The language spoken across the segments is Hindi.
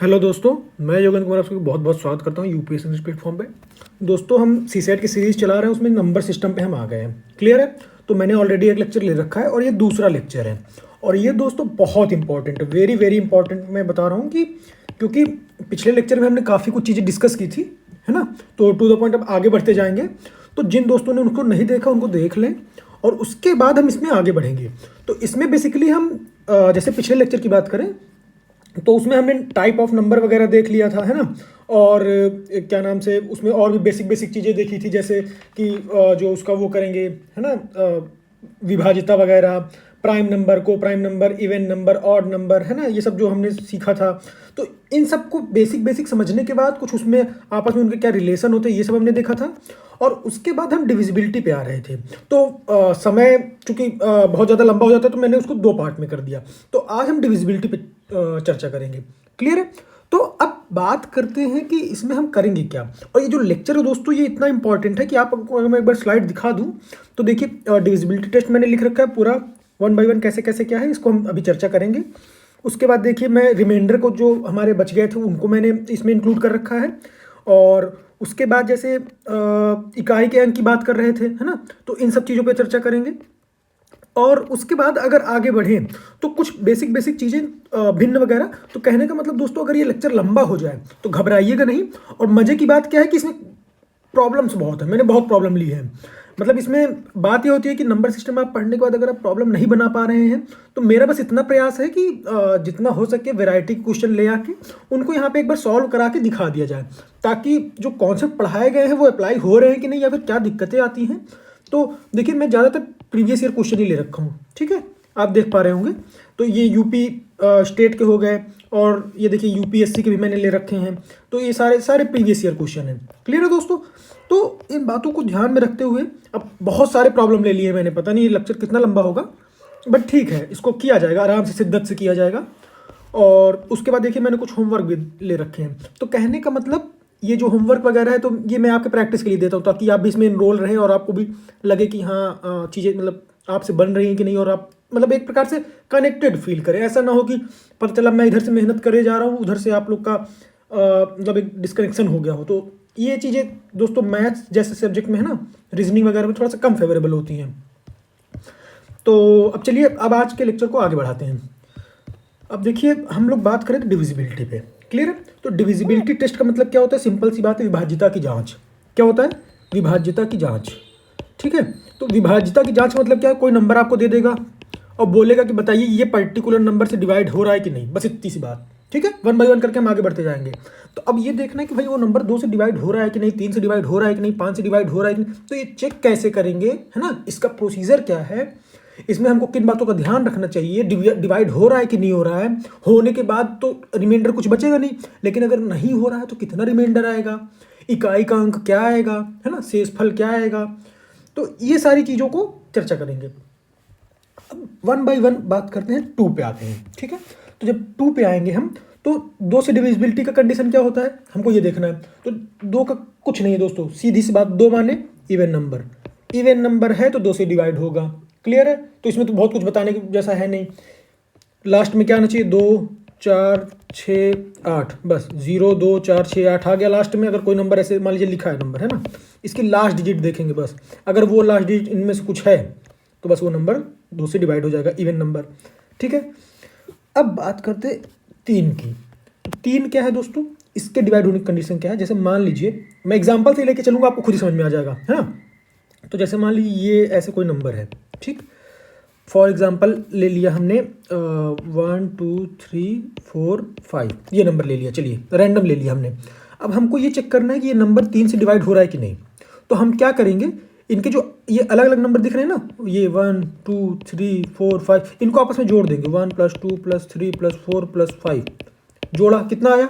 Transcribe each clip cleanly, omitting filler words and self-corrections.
हेलो दोस्तों, मैं योगेंद्र कुमार आपका बहुत बहुत स्वागत करता हूँ यूपीएससी न्यूज़ प्लेटफॉर्म पे। दोस्तों, हम सीसेट की सीरीज़ चला रहे हैं, उसमें नंबर सिस्टम पे हम आ गए हैं। क्लियर है? तो मैंने ऑलरेडी एक लेक्चर ले रखा है और ये दूसरा लेक्चर है। और ये दोस्तों बहुत इंपॉर्टेंट है, वेरी वेरी इंपॉर्टेंट। मैं बता रहा हूँ कि क्योंकि पिछले लेक्चर में हमने काफ़ी कुछ चीज़ें डिस्कस की थी, है ना। तो टू द पॉइंट अब आगे बढ़ते जाएंगे। तो जिन दोस्तों ने उनको नहीं देखा उनको देख लें और उसके बाद हम इसमें आगे बढ़ेंगे। तो इसमें बेसिकली हम जैसे पिछले लेक्चर की बात करें तो उसमें हमने टाइप ऑफ नंबर वगैरह देख लिया था, है ना। और क्या नाम से उसमें और भी बेसिक बेसिक चीज़ें देखी थी, जैसे कि जो उसका वो करेंगे, है ना, विभाजिता वगैरह, प्राइम नंबर, को prime number, even number, odd number, है ना। ये सब जो हमने सीखा था, तो इन सब को बेसिक बेसिक समझने के बाद कुछ उसमें आपस में उनके क्या रिलेशन होते हैं ये सब हमने देखा था। और उसके बाद हम डिविजिबिलिटी पे आ रहे थे। तो समय चूँकि बहुत ज़्यादा लंबा हो जाता है तो मैंने उसको दो पार्ट में कर दिया। तो आज हम डिविजिबिलिटी पे चर्चा करेंगे। क्लियर है? तो अब बात करते हैं कि इसमें हम करेंगे क्या। और ये जो लेक्चर है दोस्तों, ये इतना इंपॉर्टेंट है कि आपको अगर मैं एक बार स्लाइड दिखा दूं तो देखिए, डिविजिबिलिटी टेस्ट मैंने लिख रखा है पूरा, वन बाय वन कैसे कैसे क्या है, इसको हम अभी चर्चा करेंगे। उसके बाद देखिए, मैं रिमाइंडर को जो हमारे बच गए थे उनको मैंने इसमें इंक्लूड कर रखा है। और उसके बाद जैसे इकाई के अंक की बात कर रहे थे, है ना, तो इन सब चीज़ों पर चर्चा करेंगे। और उसके बाद अगर आगे बढ़ें तो कुछ बेसिक बेसिक चीज़ें भिन्न वगैरह। तो कहने का मतलब दोस्तों, अगर ये लेक्चर लंबा हो जाए तो घबराइएगा नहीं। और मज़े की बात क्या है कि इसमें प्रॉब्लम्स बहुत है, मैंने बहुत प्रॉब्लम ली है। मतलब इसमें बात ये होती है कि नंबर सिस्टम आप पढ़ने के बाद अगर आप प्रॉब्लम नहीं बना पा रहे हैं तो मेरा बस इतना प्रयास है कि जितना हो सके वैरायटी के क्वेश्चन ले आके उनको यहाँ पे एक बार सॉल्व करा के दिखा दिया जाए, ताकि जो कॉन्सेप्ट पढ़ाए गए हैं वो अप्लाई हो रहे हैं कि नहीं या फिर क्या दिक्कतें आती हैं। तो देखिए, मैं ज़्यादातर प्रीवियस ईयर क्वेश्चन ही ले रखा हूँ, ठीक है, आप देख पा रहे होंगे। तो ये यूपी स्टेट के हो गए और ये देखिए यूपीएससी के भी मैंने ले रखे हैं। तो ये सारे सारे प्रीवियस ईयर क्वेश्चन हैं। क्लियर है दोस्तों? तो इन बातों को ध्यान में रखते हुए अब बहुत सारे प्रॉब्लम ले लिए मैंने, पता नहीं ये लेक्चर कितना लंबा होगा, बट ठीक है, इसको किया जाएगा आराम से, शिद्दत से किया जाएगा। और उसके बाद देखिए, मैंने कुछ होमवर्क भी ले रखे हैं। तो कहने का मतलब, ये जो होमवर्क वगैरह है तो ये मैं आपके प्रैक्टिस के लिए देता हूँ, ताकि आप भी इसमें इनरोल रहें और आपको भी लगे कि हाँ, चीज़ें मतलब आपसे बन रही हैं कि नहीं, और आप मतलब एक प्रकार से कनेक्टेड फील करें। ऐसा ना हो कि पता चला मैं इधर से मेहनत करे जा रहा हूँ, उधर से आप लोग का मतलब एक डिस्कनेक्शन हो गया हो। तो ये चीज़ें दोस्तों मैथ्स जैसे सब्जेक्ट में, है ना, रीजनिंग वगैरह में थोड़ा सा कम फेवरेबल होती हैं। तो अब चलिए, अब आज के लेक्चर को आगे बढ़ाते हैं। अब देखिए, हम लोग बात करें तो डिविजिबिलिटी पे। क्लियर है? तो डिविजिबिलिटी टेस्ट का मतलब क्या होता है? सिंपल सी बात है, विभाज्यता की जांच। क्या होता है? विभाज्यता की जांच। ठीक है? तो विभाज्यता की जांच मतलब क्या है? कोई नंबर आपको दे देगा और बोलेगा कि बताइए ये पर्टिकुलर नंबर से डिवाइड हो रहा है कि नहीं, बस इतनी सी बात। ठीक है? वन बाय वन करके हम आगे बढ़ते जाएंगे। तो अब ये देखना है कि भाई वो नंबर 2 से डिवाइड हो रहा है कि नहीं, 3 से डिवाइड हो रहा है कि नहीं, 5 से डिवाइड हो रहा है कि नहीं। तो ये चेक कैसे करेंगे, है ना, इसका प्रोसीजर क्या है, इसमें हमको किन बातों का ध्यान रखना चाहिए, डिवाइड हो रहा है कि नहीं हो रहा है, होने के बाद तो रिमाइंडर कुछ बचेगा नहीं, लेकिन अगर नहीं हो रहा है तो कितना रिमाइंडर आएगा, इकाई का अंक क्या आएगा, है ना, शेषफल क्या आएगा। तो ये सारी चीज़ों को चर्चा करेंगे। अब वन बाय वन बात करते हैं, 2 पे आते हैं। ठीक है? तो जब 2 पे आएंगे हम, तो 2 से डिविजिबिलिटी का कंडीशन क्या होता है हमको ये देखना है। तो 2 का कुछ नहीं है दोस्तों, सीधी सी बात, 2 माने इवन नंबर, इवन नंबर है तो 2 से डिवाइड होगा। क्लियर है? तो इसमें तो बहुत कुछ बताने की जैसा है नहीं। लास्ट में क्या आना चाहिए? 2 4 6 8, बस 0 2 4 6 8 आ गया लास्ट में। अगर कोई नंबर ऐसे मान लीजिए लिखा है नंबर, है ना, इसकी लास्ट डिजिट देखेंगे बस, अगर वो लास्ट डिजिट इनमें से कुछ है तो बस वो नंबर 2 से डिवाइड हो जाएगा, इवन नंबर। ठीक है? अब बात करते 3 की। 3 क्या है दोस्तों? इसके डिवाइड होने की कंडीशन क्या है? जैसे मान लीजिए, मैं एग्जांपल से लेके चलूँगा, आपको खुद ही समझ में आ जाएगा, है ना। तो जैसे मान लीजिए ये ऐसे कोई नंबर है, ठीक, फॉर एग्जांपल ले लिया हमने 1 2 3 4 5, ये नंबर ले लिया, चलिए रैंडम ले लिया हमने। अब हमको ये चेक करना है कि ये नंबर 3 से डिवाइड हो रहा है कि नहीं। तो हम क्या करेंगे, इनके जो ये अलग अलग नंबर दिख रहे हैं ना, ये 1 2 3 4 5, इनको आपस में जोड़ देंगे। 1 + 2 + 3 + 4 + 5, जोड़ा, कितना आया?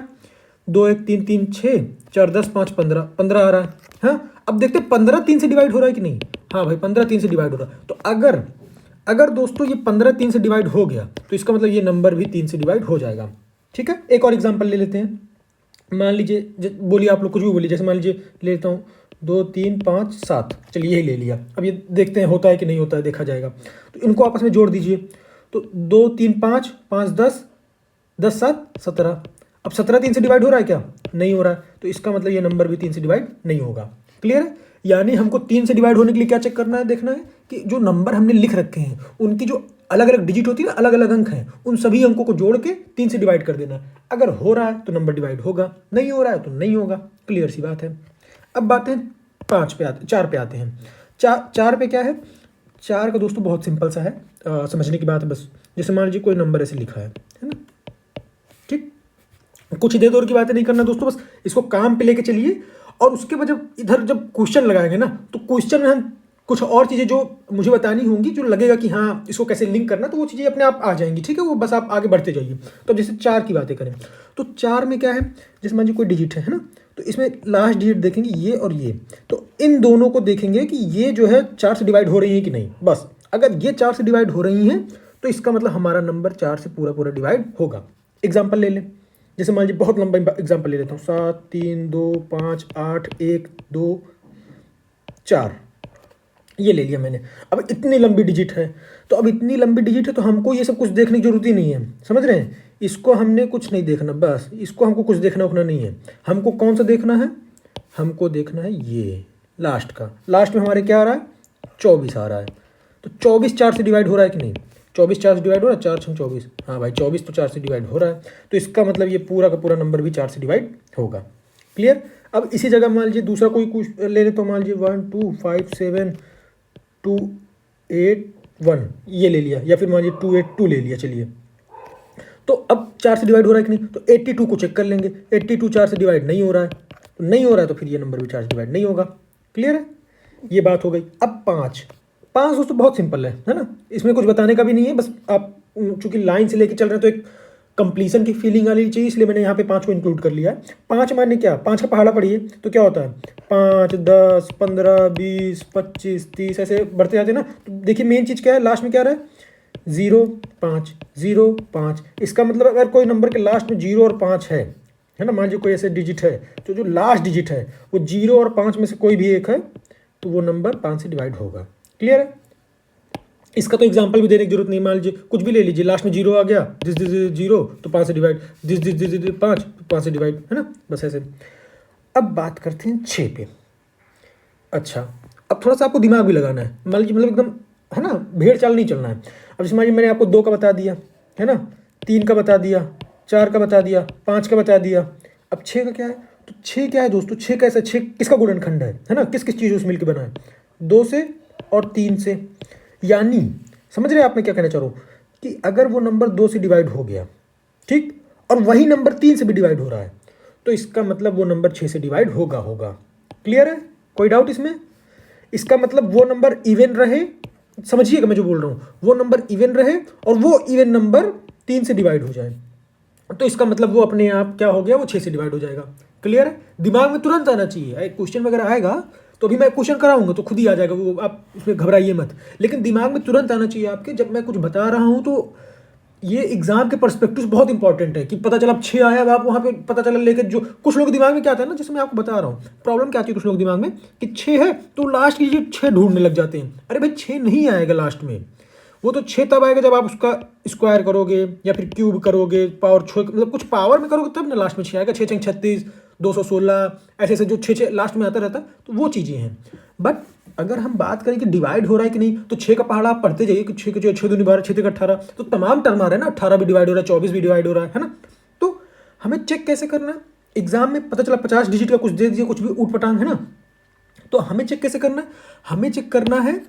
2 1 3 3 6 4 10 5 15, 15 आ रहा है। हाँ, अब देखते हैं 15 3 से डिवाइड हो रहा है कि नहीं। हाँ भाई, 15 3 से डिवाइड हो रहा है। तो अगर दोस्तों ये 15 3 से डिवाइड हो गया तो इसका मतलब ये नंबर भी 3 से डिवाइड हो जाएगा। ठीक है? एक और एग्जांपल ले लेते हैं। मान लीजिए, बोलिए आप लोग कुछ भी बोलिए, जैसे मान लीजिए ले लेता हूँ 2 3 5 7, चलिए यही ले लिया। अब ये देखते हैं होता है कि नहीं होता है, देखा जाएगा। तो इनको आपस में जोड़ दीजिए। तो 2 3 5 5 10 10 7 17। अब 17 3 से डिवाइड हो रहा है क्या? नहीं हो रहा है, तो इसका मतलब ये नंबर भी 3 से डिवाइड नहीं होगा। क्लियर है? यानी हमको 3 से डिवाइड होने के लिए क्या चेक करना है, देखना है कि जो नंबर हमने लिख रखे हैं उनकी जो अलग अलग डिजिट होती है ना, अलग अलग अंक हैं, उन सभी अंकों को जोड़ के 3 से डिवाइड कर देना है। अगर हो रहा है तो नंबर डिवाइड होगा, नहीं हो रहा है तो नहीं होगा। क्लियर सी बात है। अब बातें 4 पे आते हैं। 4 पे क्या है? 4 का दोस्तों बहुत सिंपल सा है, समझने की बात है बस। जैसे मान लीजिए कोई नंबर ऐसे लिखा है ना, ठीक, कुछ इधर उधर की बातें नहीं करना दोस्तों, बस इसको काम पे लेके चलिए। और उसके बाद जब इधर जब क्वेश्चन लगाएंगे ना, तो क्वेश्चन में हम कुछ और चीज़ें जो मुझे बतानी होंगी, जो लगेगा कि हाँ इसको कैसे लिंक करना, तो वो चीज़ें अपने आप आ जाएंगी। ठीक है, वो बस आप आगे बढ़ते जाइए। तो जैसे 4 की बातें करें तो 4 में क्या है, जैसे मान लीजिए कोई डिजिट है ना, तो इसमें लास्ट डिजिट देखेंगे ये और ये, तो इन दोनों को देखेंगे कि ये जो है 4 से डिवाइड हो रही है कि नहीं। बस अगर ये 4 से डिवाइड हो रही हैं तो इसका मतलब हमारा नंबर 4 से पूरा पूरा डिवाइड होगा। एग्जाम्पल ले लें, जैसे मान लीजिए बहुत लंबा एग्जाम्पल ले लेता हूँ, 7 3 2 5 8 1 2 4, ये ले लिया मैंने। अब इतनी लंबी डिजिट है, तो अब इतनी लंबी डिजिट है तो हमको ये सब कुछ देखने की जरूरत ही नहीं है, समझ रहे हैं? इसको हमने कुछ नहीं देखना, बस इसको हमको कुछ देखना उखना नहीं है। हमको कौन सा देखना है? हमको देखना है ये लास्ट का। लास्ट में हमारे क्या आ रहा है? 24 आ रहा है। तो 24 4 से डिवाइड हो रहा है कि नहीं? 24 4 से डिवाइड हो रहा है, 4 6 24। हाँ भाई 24 तो 4 से डिवाइड हो रहा है, तो इसका मतलब ये पूरा का पूरा नंबर भी 4 से डिवाइड होगा। क्लियर? अब इसी जगह मान लीजिए दूसरा कोई कुछ ले लेते हो, मान लीजिए 1 2 5 7 2 8 1 ये ले लिया, या फिर मान लीजिए 2 8 2 ले लिया। चलिए, तो अब 4 से डिवाइड हो रहा है कि नहीं? तो 82 को चेक कर लेंगे। 82 4 से डिवाइड नहीं हो रहा है, तो नहीं हो रहा है तो फिर ये नंबर भी 4 से डिवाइड नहीं होगा। क्लियर है? ये बात हो गई। अब 5 दोस्तों बहुत सिंपल है ना, इसमें कुछ बताने का भी नहीं है। बस आप चूंकि लाइन से लेके चल रहे हैं तो एक कंप्लीसन की फीलिंग आनी चाहिए, इसलिए मैंने यहाँ पे 5 को इंक्लूड कर लिया है। 5 माने क्या? 5 का पहाड़ा पढ़िए तो क्या होता है, 5 10 15 20 25 30 ऐसे बढ़ते जाते हैं ना। तो देखिए मेन चीज़ क्या है, लास्ट में क्या रहा है? 0 5 0 5। इसका मतलब अगर कोई नंबर के लास्ट में 0 और 5 है ना, मान लीजिए कोई ऐसे डिजिट है तो जो लास्ट डिजिट है वो 0 और 5 में से कोई भी एक है, तो वो नंबर 5 से डिवाइड होगा। क्लियर है? इसका तो एग्जांपल भी देने की जरूरत नहीं, मान लीजिए कुछ भी ले लीजिए, लास्ट में 0 आ गया, दिस 0 तो 5 से डिवाइड, दिस 5 तो 5 से डिवाइड, है ना, बस ऐसे। अब बात करते हैं 6 पे। अच्छा, अब थोड़ा सा आपको दिमाग भी लगाना है, मान लीजिए मतलब एकदम है ना, भेड़ चाल नहीं चलना है। अब जैसे मान लीजिए मैंने आपको 2 का बता दिया है ना, 3 का बता दिया, 4 का बता दिया, 5 का बता दिया। अब 6 का क्या है? तो 6 क्या है दोस्तों? 6 कैसे? 6 किसका गुणनखंड है ना, किस किस चीज़ों से मिलकर बना है? 2 से और 3 से। यानी समझ रहे हैं आप मैं क्या कहना चाह रहा हूँ, कि अगर वो नंबर 2 से डिवाइड हो गया, ठीक, और वही नंबर 3 से भी डिवाइड हो रहा है, तो इसका मतलब वो नंबर 6 से डिवाइड होगा। क्लियर है? कोई डाउट इसमें? इसका मतलब वो नंबर इवन रहे, समझिएगा मैं जो बोल रहा हूँ, वो नंबर इवन रहे और वो इवन नंबर 3 से डिवाइड हो जाए, तो इसका मतलब वो अपने आप क्या हो गया, वो 6 से डिवाइड हो जाएगा। क्लियर है? दिमाग में तुरंत आना चाहिए। क्वेश्चन वगैरह आएगा तो अभी मैं क्वेश्चन कराऊंगा तो खुद ही आ जाएगा वो, आप उसमें घबराइए मत, लेकिन दिमाग में तुरंत आना चाहिए आपके जब मैं कुछ बता रहा हूँ। तो ये एग्जाम के पर्सपेक्टिव बहुत इंपॉर्टेंट है कि पता चला अब 6 आया, अब आप वहाँ पे पता चला लेके, जो कुछ लोग दिमाग में क्या आता है ना, जैसे मैं आपको बता रहा हूँ प्रॉब्लम क्या आती है कुछ लोग दिमाग में कि 6 है तो लास्ट की 6 ढूंढने लग जाते हैं। अरे भाई 6 नहीं आएगा लास्ट में, वो तो 6 तब आएगा जब आप उसका स्क्वायर करोगे या फिर क्यूब करोगे, पावर 6 मतलब कुछ पावर में करोगे तब ना लास्ट में 6 आएगा। 6 6 36 216 ऐसे ऐसे जो 6 लास्ट में आता रहता है, तो वो चीज़ें हैं। बट अगर हम बात करें कि डिवाइड हो रहा है कि नहीं, तो 6 का पहाड़ा आप पढ़ते जाइए कि 6 के 6 दूनी 12 6 का 18, तो तमाम टर्म आ रहा है ना, 18 भी डिवाइड हो रहा है, 24 भी डिवाइड हो रहा है ना। तो हमें चेक कैसे करना है? एग्जाम में पता चला 50 डिजिट का कुछ दे दिया, कुछ भी ऊट पटांग है ना, तो हमें चेक कैसे करना है? हमें चेक करना है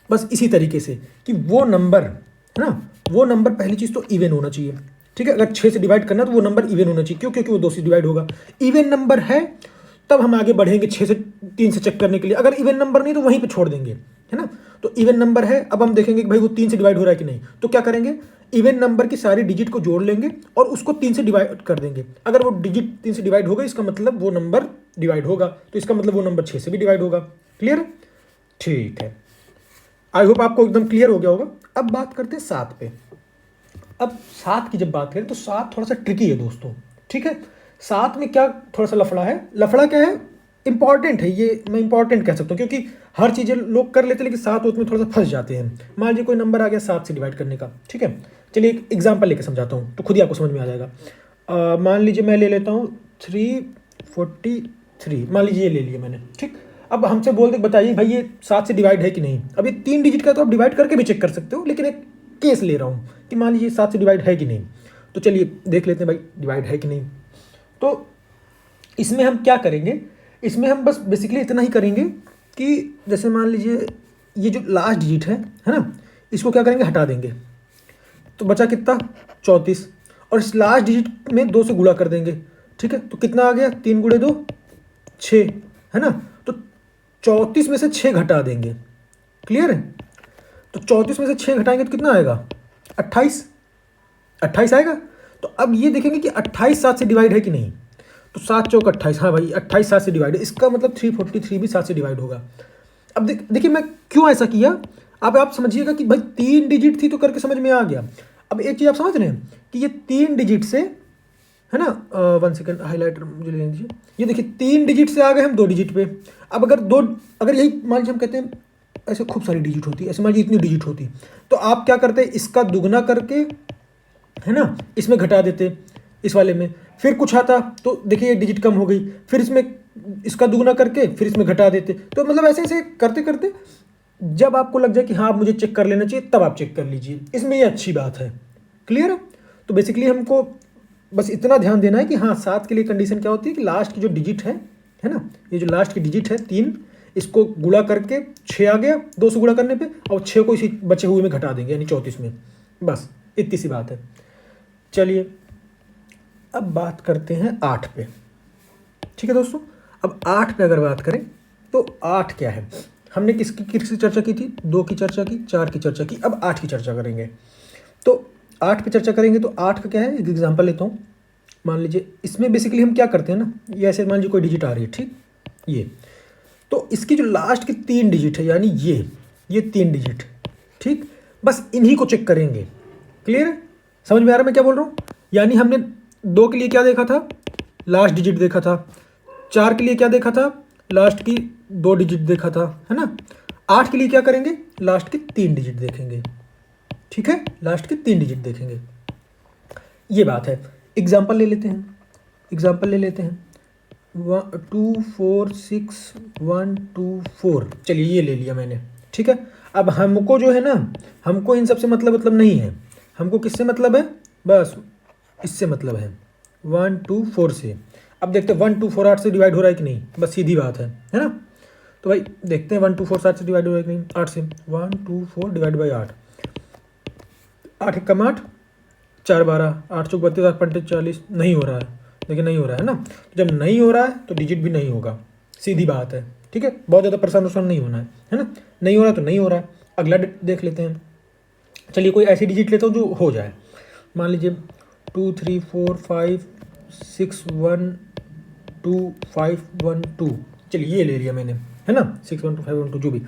बस इसी तरीके से कि वो नंबर है ना, वो नंबर पहली चीज़ तो इवन होना चाहिए। ठीक है, अगर 6 से डिवाइड करना है तो वो नंबर इवन होना चाहिए। क्यों? क्योंकि वो 2 से डिवाइड होगा। इवन नंबर है तब हम आगे बढ़ेंगे 6 से 3 से चेक करने के लिए। अगर इवन नंबर नहीं तो वहीं पे छोड़ देंगे, है ना। तो इवन नंबर है, अब हम देखेंगे कि भाई वो 3 से डिवाइड हो रहा है कि नहीं, तो क्या करेंगे, इवन नंबर की सारी डिजिट को जोड़ लेंगे और उसको 3 से डिवाइड कर देंगे। अगर वो डिजिट 3 से डिवाइड होगा इसका मतलब वो नंबर डिवाइड होगा, तो इसका मतलब वो नंबर 6 से भी डिवाइड होगा। क्लियर है? ठीक है, आई होप आपको एकदम क्लियर हो गया होगा। अब बात करते हैं 7 पे। अब 7 की जब बात करें तो 7 थोड़ा सा ट्रिकी है दोस्तों। ठीक है, 7 में क्या थोड़ा सा लफड़ा है। लफड़ा क्या है? इंपॉर्टेंट है, ये मैं इंपॉर्टेंट कह सकता हूँ क्योंकि हर चीज़ें लोग कर लेते हैं, लेकिन 7 में थोड़ा सा फंस जाते हैं। मान लीजिए कोई नंबर आ गया 7 से डिवाइड करने का, ठीक है, चलिए एक एग्जाम्पल लेके समझाता हूँ तो खुद ही आपको समझ में आ जाएगा। मान लीजिए मैं ले लेता हूँ 343, मान लीजिए ये ले लिया मैंने, ठीक। अब हमसे बोलते बताइए भाई ये 7 से डिवाइड है कि नहीं। अब ये 3 डिजिट का तो आप डिवाइड करके भी चेक कर सकते हो, लेकिन एक केस ले रहा हूँ कि मान लीजिए 7 से डिवाइड है कि नहीं। तो चलिए देख लेते हैं भाई डिवाइड है कि नहीं। तो इसमें हम क्या करेंगे, इसमें हम बस बेसिकली इतना ही करेंगे कि जैसे मान लीजिए ये जो लास्ट डिजिट है ना, इसको क्या करेंगे, हटा देंगे। तो बचा कितना, 34, और इस लास्ट डिजिट में 2 से गुणा कर देंगे, ठीक है। तो कितना आ गया, 3 गुणे 2 6, है ना। तो 34 में से 6 घटा देंगे, क्लियर है। तो 34 में से 6 घटाएंगे तो कितना आएगा, 28 आएगा। तो अब ये देखेंगे कि 28 7 से डिवाइड है कि नहीं। तो 7 चौक 28, हाँ भाई 28 7 से डिवाइड है, इसका मतलब 343 भी 7 से डिवाइड होगा। अब देखिए मैं क्यों ऐसा किया, अब आप समझिएगा कि भाई 3 डिजिट थी तो करके समझ में आ गया। अब एक चीज़ आप समझ रहे हैं कि ये 3 डिजिट से, है ना, 1 सेकेंड हाईलाइटर मुझे ले लीजिए। ये देखिए 3 डिजिट से आ गए हम 2 डिजिट पे। अब अगर यही मान लीजिए हम कहते हैं ऐसे खूब सारी डिजिट होती, ऐसे मान लीजिए इतनी डिजिट होती, तो आप क्या करते, इसका दुगना करके, है ना, इसमें घटा देते, इस वाले में। फिर कुछ आता तो देखिए एक डिजिट कम हो गई, फिर इसमें इसका दुगना करके फिर इसमें घटा देते। तो मतलब ऐसे ऐसे करते करते जब आपको लग जाए कि हाँ मुझे चेक कर लेना चाहिए, तब आप चेक कर लीजिए। इसमें ये अच्छी बात है, क्लियर है। तो बेसिकली हमको बस इतना ध्यान देना है कि हाँ 7 के लिए कंडीशन क्या होती है कि लास्ट की जो डिजिट है ना, ये जो लास्ट की डिजिट है 3, इसको गुणा करके 6 आ गया 2 से गुणा करने पे, और 6 को इसी बचे हुए में घटा देंगे यानी 34 में। बस इतनी सी बात है। चलिए अब बात करते हैं 8 पे, ठीक है दोस्तों। अब 8 पे अगर बात करें तो 8 क्या है, हमने किसकी चर्चा की थी, 2 की चर्चा की, 4 की चर्चा की, अब 8 की चर्चा करेंगे। तो 8 पे चर्चा करेंगे तो 8 का क्या है, एक एग्जांपल लेता हूँ। मान लीजिए इसमें बेसिकली हम क्या करते हैं ना, ये ऐसे मान लीजिए कोई डिजिट आ रही है, ठीक, ये तो इसकी जो लास्ट की 3 डिजिट है यानी ये 3 डिजिट, ठीक, बस इन्हीं को चेक करेंगे, क्लियर है, समझ में आ रहा है मैं क्या बोल रहा हूँ। यानी हमने 2 के लिए क्या देखा था, लास्ट डिजिट देखा था। 4 के लिए क्या देखा था, लास्ट की 2 डिजिट देखा था, है ना। 8 के लिए क्या करेंगे, लास्ट की 3 डिजिट देखेंगे, ठीक है, लास्ट की 3 डिजिट देखेंगे। ये बात है। एग्जाम्पल ले लेते हैं, 2 4 6 1 2 4, चलिए ये ले लिया मैंने, ठीक है। अब हमको जो है ना, हमको इन सब से मतलब नहीं है, हमको किससे मतलब है, बस इससे मतलब है 1 2 4 से। अब देखते हैं 1 2 4 8 से डिवाइड हो रहा है कि नहीं, बस सीधी बात है ना। तो भाई देखते हैं 1 2 4 7 से डिवाइड हो रहा है कि नहीं, 8 से 1 2 4 डिवाइड बाई 8, 8 कम 8 4 12, 8 चौक 32 8 पंटे 40, नहीं हो रहा है, लेकिन नहीं हो रहा है ना। जब नहीं हो रहा है तो डिजिट भी नहीं होगा, सीधी बात है, ठीक है। बहुत ज़्यादा परेशान नहीं होना है ना। नहीं हो रहा तो नहीं हो रहा है। अगला देख लेते हैं, चलिए कोई ऐसी डिजिट लेता हूँ जो हो जाए। मान लीजिए 2 3 4 5 6 1 2 5 1 2, चलिए ये ले लिया मैंने, है ना, 6 1 2 5 1 2 जो भी।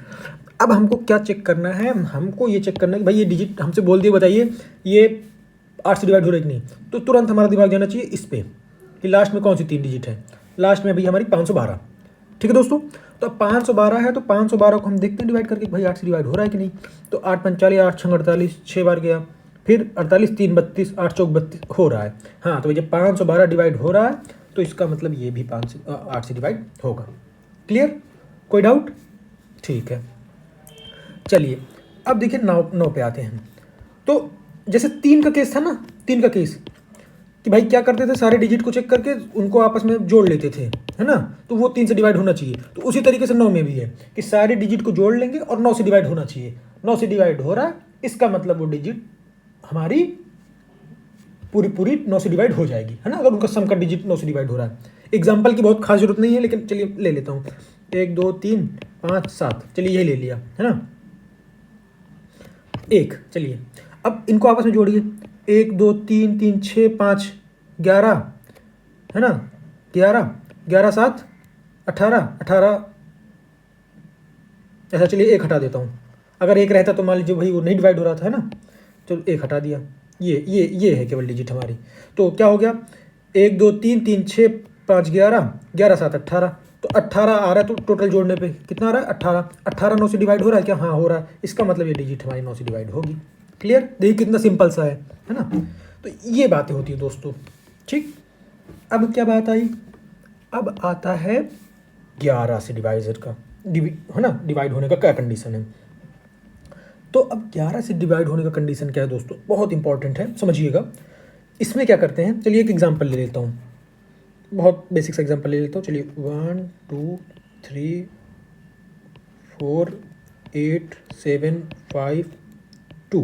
अब हमको क्या चेक करना है, हमको ये चेक करना है कि भाई ये डिजिट हमसे बोल दिए बताइए ये 8 से डिवाइड हो रहा है कि नहीं। तो तुरंत हमारा दिमाग जाना चाहिए इस पर कि लास्ट में कौन सी 3 डिजिट है। लास्ट में अभी हमारी 512, ठीक है दोस्तों। तो अब 512 है तो 512 को हम देखते हैं डिवाइड करके भाई 8 से डिवाइड हो रहा है कि नहीं। तो 8 5 40, 8 6 48, 6 बार गया, फिर 48 3 32, 8 चौक 32 हो रहा है। हाँ तो जब 512 डिवाइड हो रहा है तो इसका मतलब ये भी 8 से डिवाइड होगा। क्लियर, कोई डाउट, ठीक है। चलिए अब देखिए 9 पे आते हैं। तो जैसे 3 का केस था ना, 3 का केस कि भाई क्या करते थे, सारे डिजिट को चेक करके उनको आपस में जोड़ लेते थे, है ना। तो वो 3 से डिवाइड होना चाहिए। तो उसी तरीके से 9 में भी है कि सारे डिजिट को जोड़ लेंगे और 9 से डिवाइड होना चाहिए। 9 से डिवाइड हो रहा है, इसका मतलब वो डिजिट हमारी पूरी 9 से डिवाइड हो जाएगी, है ना, अगर उनका सम का डिजिट 9 से डिवाइड हो रहा है। एग्जाम्पल की बहुत खास जरूरत नहीं है, लेकिन चलिए ले लेता हूँ। 1 2 3 5 7, चलिए यही ले लिया, है ना, 1। चलिए अब इनको आपस में जोड़िए, 1 2 3 3 6 5 11, है ना, 11 11 7 18 18, ऐसा। चलिए 1 हटा देता हूँ, अगर 1 रहता तो मान लीजिए भाई वो नहीं डिवाइड हो रहा था, है ना। चलो 1 हटा दिया, ये है केवल डिजिट हमारी। तो क्या हो गया, 1 2 3 3 6 5 11 11 7 18, तो 18 आ रहा है। तो टोटल जोड़ने पे कितना आ रहा है, 18 18 9 से डिवाइड हो रहा है क्या, हाँ हो रहा है। इसका मतलब ये डिजिट हमारी 9 से डिवाइड होगी। क्लियर, देखिए कितना सिंपल सा है ना। तो ये बातें होती है दोस्तों, ठीक, अब क्या बात आई, अब आता है 11 से डिवाइजर का है ना, डिवाइड होने का क्या कंडीशन है। तो अब 11 से डिवाइड होने का कंडीशन क्या है दोस्तों, बहुत इंपॉर्टेंट है, समझिएगा। इसमें क्या करते हैं, चलिए एक एग्जांपल ले लेता हूँ, बहुत बेसिक सा एग्जांपल ले लेता हूँ। चलिए 1 2 3 4 8 7 5 2।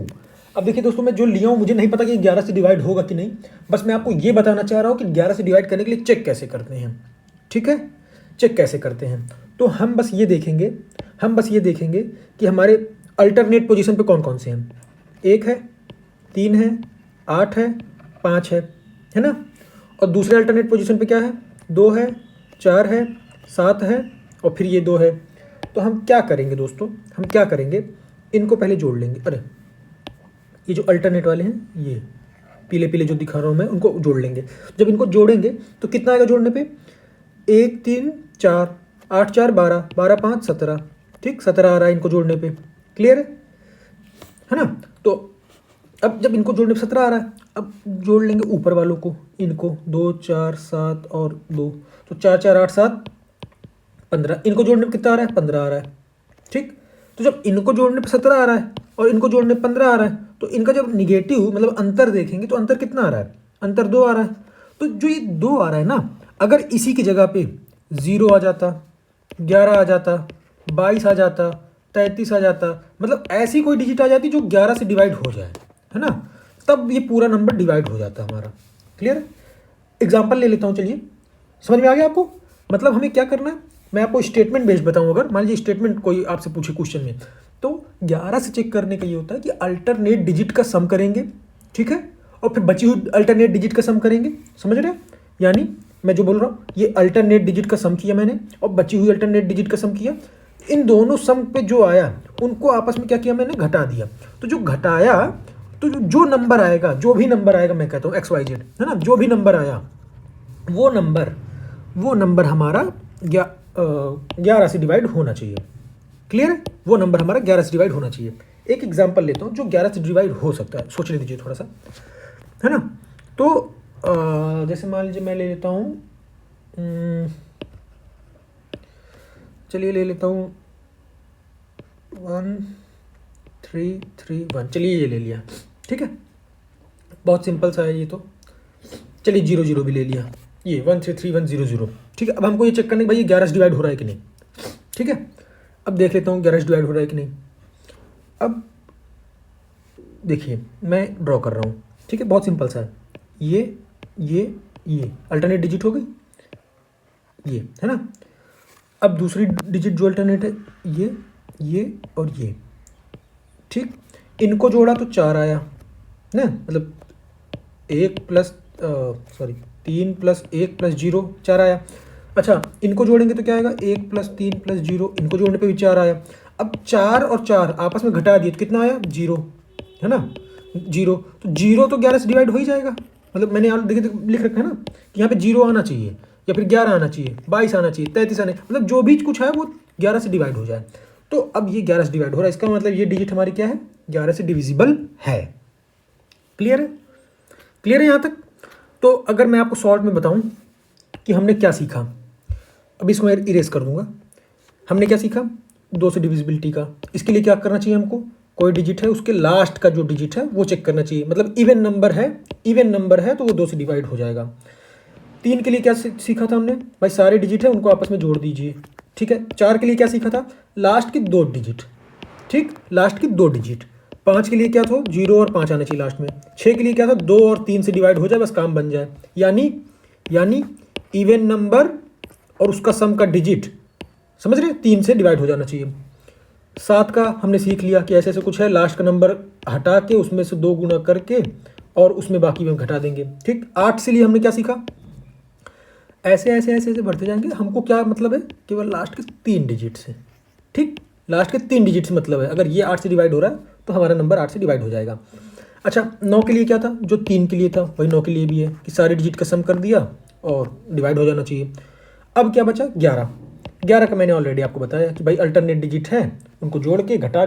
अब देखिए दोस्तों, मैं जो लिया हूँ मुझे नहीं पता कि 11 से डिवाइड होगा कि नहीं, बस मैं आपको ये बताना चाह रहा हूँ कि 11 से डिवाइड करने के लिए चेक कैसे करते हैं। ठीक है, चेक कैसे करते हैं, तो हम बस ये देखेंगे कि हमारे अल्टरनेट पोजीशन पे कौन कौन से हैं। 1 है, 3 है, 8 है, 5 है ना। और दूसरे अल्टरनेट पोजीशन पे क्या है, 2 है, 4 है, 7 है और फिर ये 2 है। तो हम क्या करेंगे दोस्तों, हम क्या करेंगे, इनको पहले जोड़ लेंगे। अरे ये जो अल्टरनेट वाले हैं, ये पीले पीले जो दिखा रहा हूँ मैं, उनको जोड़ लेंगे। जब इनको जोड़ेंगे तो कितना आएगा जोड़ने पे, 1 3 4 8 4 12 12 5 17। ठीक, 17 आ रहा है इनको जोड़ने पे। क्लियर है ना। तो अब जब इनको जोड़ने पे 17 आ रहा है, अब जोड़ लेंगे ऊपर वालों को, इनको 2 4 7 और 2, तो 4 4 8 7 15। इनको जोड़ने पे कितना आ रहा है, 15 आ रहा है। ठीक, तो जब इनको जोड़ने पे 17 आ रहा है और इनको जोड़ने पे 15 आ रहा है, तो इनका जब निगेटिव मतलब अंतर देखेंगे तो अंतर कितना आ रहा है, अंतर 2 आ रहा है। तो जो ये 2 आ रहा है ना, अगर इसी की जगह पे 0 आ जाता, 11 आ जाता, 22 आ जाता, 33 आ जाता, मतलब ऐसी कोई डिजिट आ जाती जो 11 से डिवाइड हो जाए, है ना, तब ये पूरा नंबर डिवाइड हो जाता हमारा। क्लियर, एग्जाम्पल ले लेता हूँ, चलिए समझ में आ गया आपको। मतलब हमें क्या करना है, मैं आपको स्टेटमेंट बेस्ड बताऊँ। अगर मान लीजिए स्टेटमेंट कोई आपसे पूछे क्वेश्चन में, तो 11 से चेक करने का ये होता है कि अल्टरनेट डिजिट का सम करेंगे, ठीक है, और फिर बची हुई अल्टरनेट डिजिट का सम करेंगे। समझ रहे हैं, यानी मैं जो बोल रहा हूँ, ये अल्टरनेट डिजिट का सम किया मैंने और बची हुई अल्टरनेट डिजिट का सम किया। इन दोनों सम पे जो आया उनको आपस में क्या किया मैंने, घटा दिया। तो जो घटाया, तो जो नंबर आएगा, जो भी नंबर आएगा, मैं कहता हूँ XYZ, है ना, जो भी नंबर आया वो नंबर हमारा 11 से डिवाइड होना चाहिए। क्लियर है, वो नंबर हमारा 11 से डिवाइड होना चाहिए। एक एग्जांपल लेता हूँ जो 11 से डिवाइड हो सकता है, सोच लीजिए थोड़ा सा, है ना। तो जैसे मान लीजिए मैं ले लेता हूँ, चलिए ले लेता हूँ 1 3 3 1। चलिए ये ले लिया, ठीक है, बहुत सिंपल सा है ये तो। चलिए 0 0 भी ले लिया, ये 1 3 3 1 0 0। ठीक है, अब हमको ये चेक करने भाई ये 11 से डिवाइड हो रहा है कि नहीं। ठीक है, अब देख लेता हूँ 11 से डिवाइड हो रहा है कि नहीं। अब देखिए मैं ड्रॉ कर रहा हूँ, ठीक है, बहुत सिंपल सा है। ये अल्टरनेट डिजिट हो गई, ये है ना। अब दूसरी डिजिट जो अल्टरनेट है, ये और ये। ठीक, इनको जोड़ा तो 4 आया ना, मतलब 1 प्लस 3 प्लस 1 प्लस 0 4 आया। अच्छा, इनको जोड़ेंगे तो क्या आएगा, 1 प्लस 3 प्लस 0, इनको जोड़ने पे भी 4 आया। अब 4 और 4 आपस में घटा दिए तो कितना आया, 0, है ना, 0। तो 0 तो 11 से डिवाइड हो ही जाएगा। मतलब मैंने यहाँ देखिए लिख रखा है ना कि यहाँ पे 0 आना चाहिए या फिर 11 आना चाहिए, 22 आना चाहिए, 33 आना चाहिए, मतलब जो भी कुछ है वो 11 से डिवाइड हो जाए। तो अब ये 11 से डिवाइड हो रहा है, इसका मतलब ये डिजिट हमारी क्या है, 11 से डिविजिबल है। क्लियर है, क्लियर है यहाँ तक। तो अगर मैं आपको शॉर्ट में बताऊं कि हमने क्या सीखा, अभी इसको मैं इरेज कर दूंगा। हमने क्या सीखा, 2 से डिविजिबिलिटी का। इसके लिए क्या करना चाहिए हमको, कोई डिजिट है उसके लास्ट का जो डिजिट है वो चेक करना चाहिए, मतलब इवन नंबर है तो वो 2 से डिवाइड हो जाएगा। 3 के लिए क्या सीखा था हमने, भाई सारे डिजिट है उनको आपस में जोड़ दीजिए। ठीक है, 4 के लिए क्या सीखा था, लास्ट की 2 डिजिट। ठीक, लास्ट की 2 डिजिट। 5 के लिए क्या था, 0 और 5 आना चाहिए लास्ट में। 6 के लिए क्या था, 2 और 3 से डिवाइड हो जाए बस काम बन जाए, यानी इवन नंबर और उसका सम का डिजिट, समझ रहे, 3 से डिवाइड हो जाना चाहिए। 7 का हमने सीख लिया कि ऐसे ऐसे कुछ है, लास्ट का नंबर हटा के उसमें से 2 गुना करके और उसमें बाकी में घटा देंगे। ठीक, 8 से लिए हमने क्या सीखा, ऐसे ऐसे ऐसे ऐसे बढ़ते जाएंगे। हमको क्या मतलब है, केवल लास्ट के 3 डिजिट से। ठीक, लास्ट के 3 डिजिट से मतलब है, अगर ये 8 से डिवाइड हो रहा है तो हमारा नंबर 8 से डिवाइड हो जाएगा। अच्छा, 9 के लिए क्या था, जो 3 के लिए था वही 9 के लिए भी है कि सारे डिजिट का सम कर दिया और डिवाइड हो जाना चाहिए। अब क्या बचा, 11 का मैंने ऑलरेडी आपको बताया कि भाई अल्टरनेट डिजिट है, उनको जोड़ के घटा,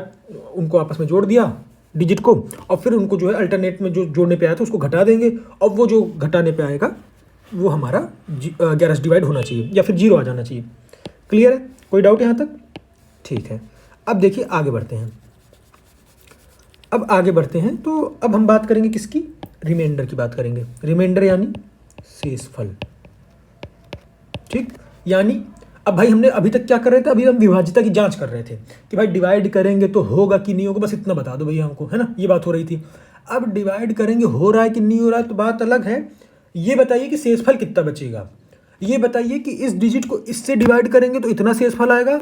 उनको आपस में जोड़ दिया डिजिट को, और फिर उनको जो है अल्टरनेट में जो जोड़ने पे आया था उसको घटा देंगे, और वो जो घटाने पे आएगा वो हमारा 11 से डिवाइड होना चाहिए या फिर 0 आ जाना चाहिए। क्लियर है? कोई डाउट यहाँ तक? ठीक है। अब देखिए आगे बढ़ते हैं। अब आगे बढ़ते हैं तो अब हम बात करेंगे किसकी? रिमाइंडर की बात करेंगे। रिमाइंडर यानी शेषफल। ठीक, यानी अब भाई हमने अभी तक क्या कर रहे थे? अभी हम विभाज्यता की जांच कर रहे थे कि भाई डिवाइड करेंगे तो होगा कि नहीं होगा, बस इतना बता दो भैया हमको, है ना, ये बात हो रही थी। अब डिवाइड करेंगे हो रहा है कि नहीं हो रहा है तो बात अलग है। ये बताइए कि शेषफल कितना बचेगा। ये बताइए कि इस डिजिट को इससे डिवाइड करेंगे तो इतना शेषफल आएगा।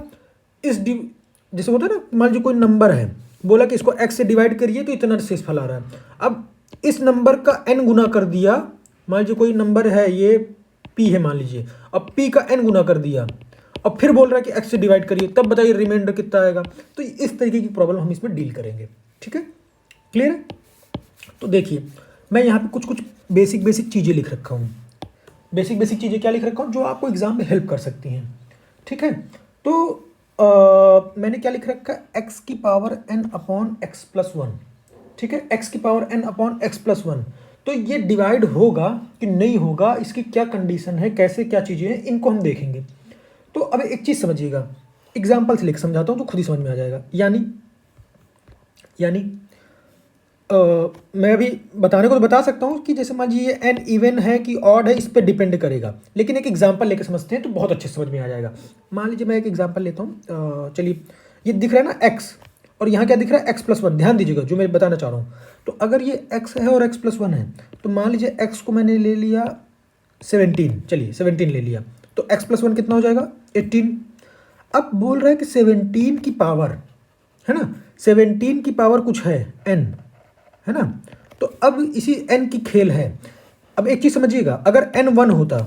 जैसे होता है ना, मान लीजिए कोई नंबर है, बोला कि इसको x से डिवाइड करिए तो इतना शेषफल आ रहा है। अब इस नंबर का n गुना कर दिया, मान लीजिए कोई नंबर है ये p है मान लीजिए, अब p का n गुना कर दिया और फिर बोल रहा है कि x से डिवाइड करिए, तब बताइए रिमाइंडर कितना आएगा। तो इस तरीके की प्रॉब्लम हम इसमें डील करेंगे। ठीक है, क्लियर है? तो देखिए मैं यहाँ पे कुछ कुछ बेसिक चीज़ें लिख रखा हूँ। बेसिक चीज़ें क्या लिख रखा हूँ जो आपको एग्जाम में हेल्प कर सकती हैं। ठीक है, तो मैंने क्या लिख रखा है? x की power n upon x plus one. ठीक है, x की power n upon x plus one. तो ये डिवाइड होगा कि नहीं होगा, इसकी क्या कंडीशन है, कैसे क्या चीज़ें हैं, इनको हम देखेंगे। तो अब एक चीज़ समझिएगा, एग्जाम्पल से लेकर समझाता हूँ तो खुद ही समझ में आ जाएगा। यानी मैं अभी बताने को तो बता सकता हूँ कि जैसे मान लीजिए ये n इवन है कि ऑड है, इस पर डिपेंड करेगा, लेकिन एक एग्जांपल लेके समझते हैं तो बहुत अच्छे से समझ में आ जाएगा। मान लीजिए मैं एक एग्जांपल लेता हूँ। चलिए, ये दिख रहा है ना x, और यहाँ क्या दिख रहा है? x plus one. ध्यान दीजिएगा जो मैं बताना चाह रहा हूँ। तो अगर ये x है और x प्लस वन है, तो मान लीजिए x को मैंने ले लिया 17, चलिए 17 ले लिया, तो x प्लस वन कितना हो जाएगा? 18। अब बोल रहा है कि 17 की पावर, है ना, 17 की पावर कुछ है n, है ना। तो अब इसी n की खेल है। अब एक चीज़ समझिएगा, अगर n 1 होता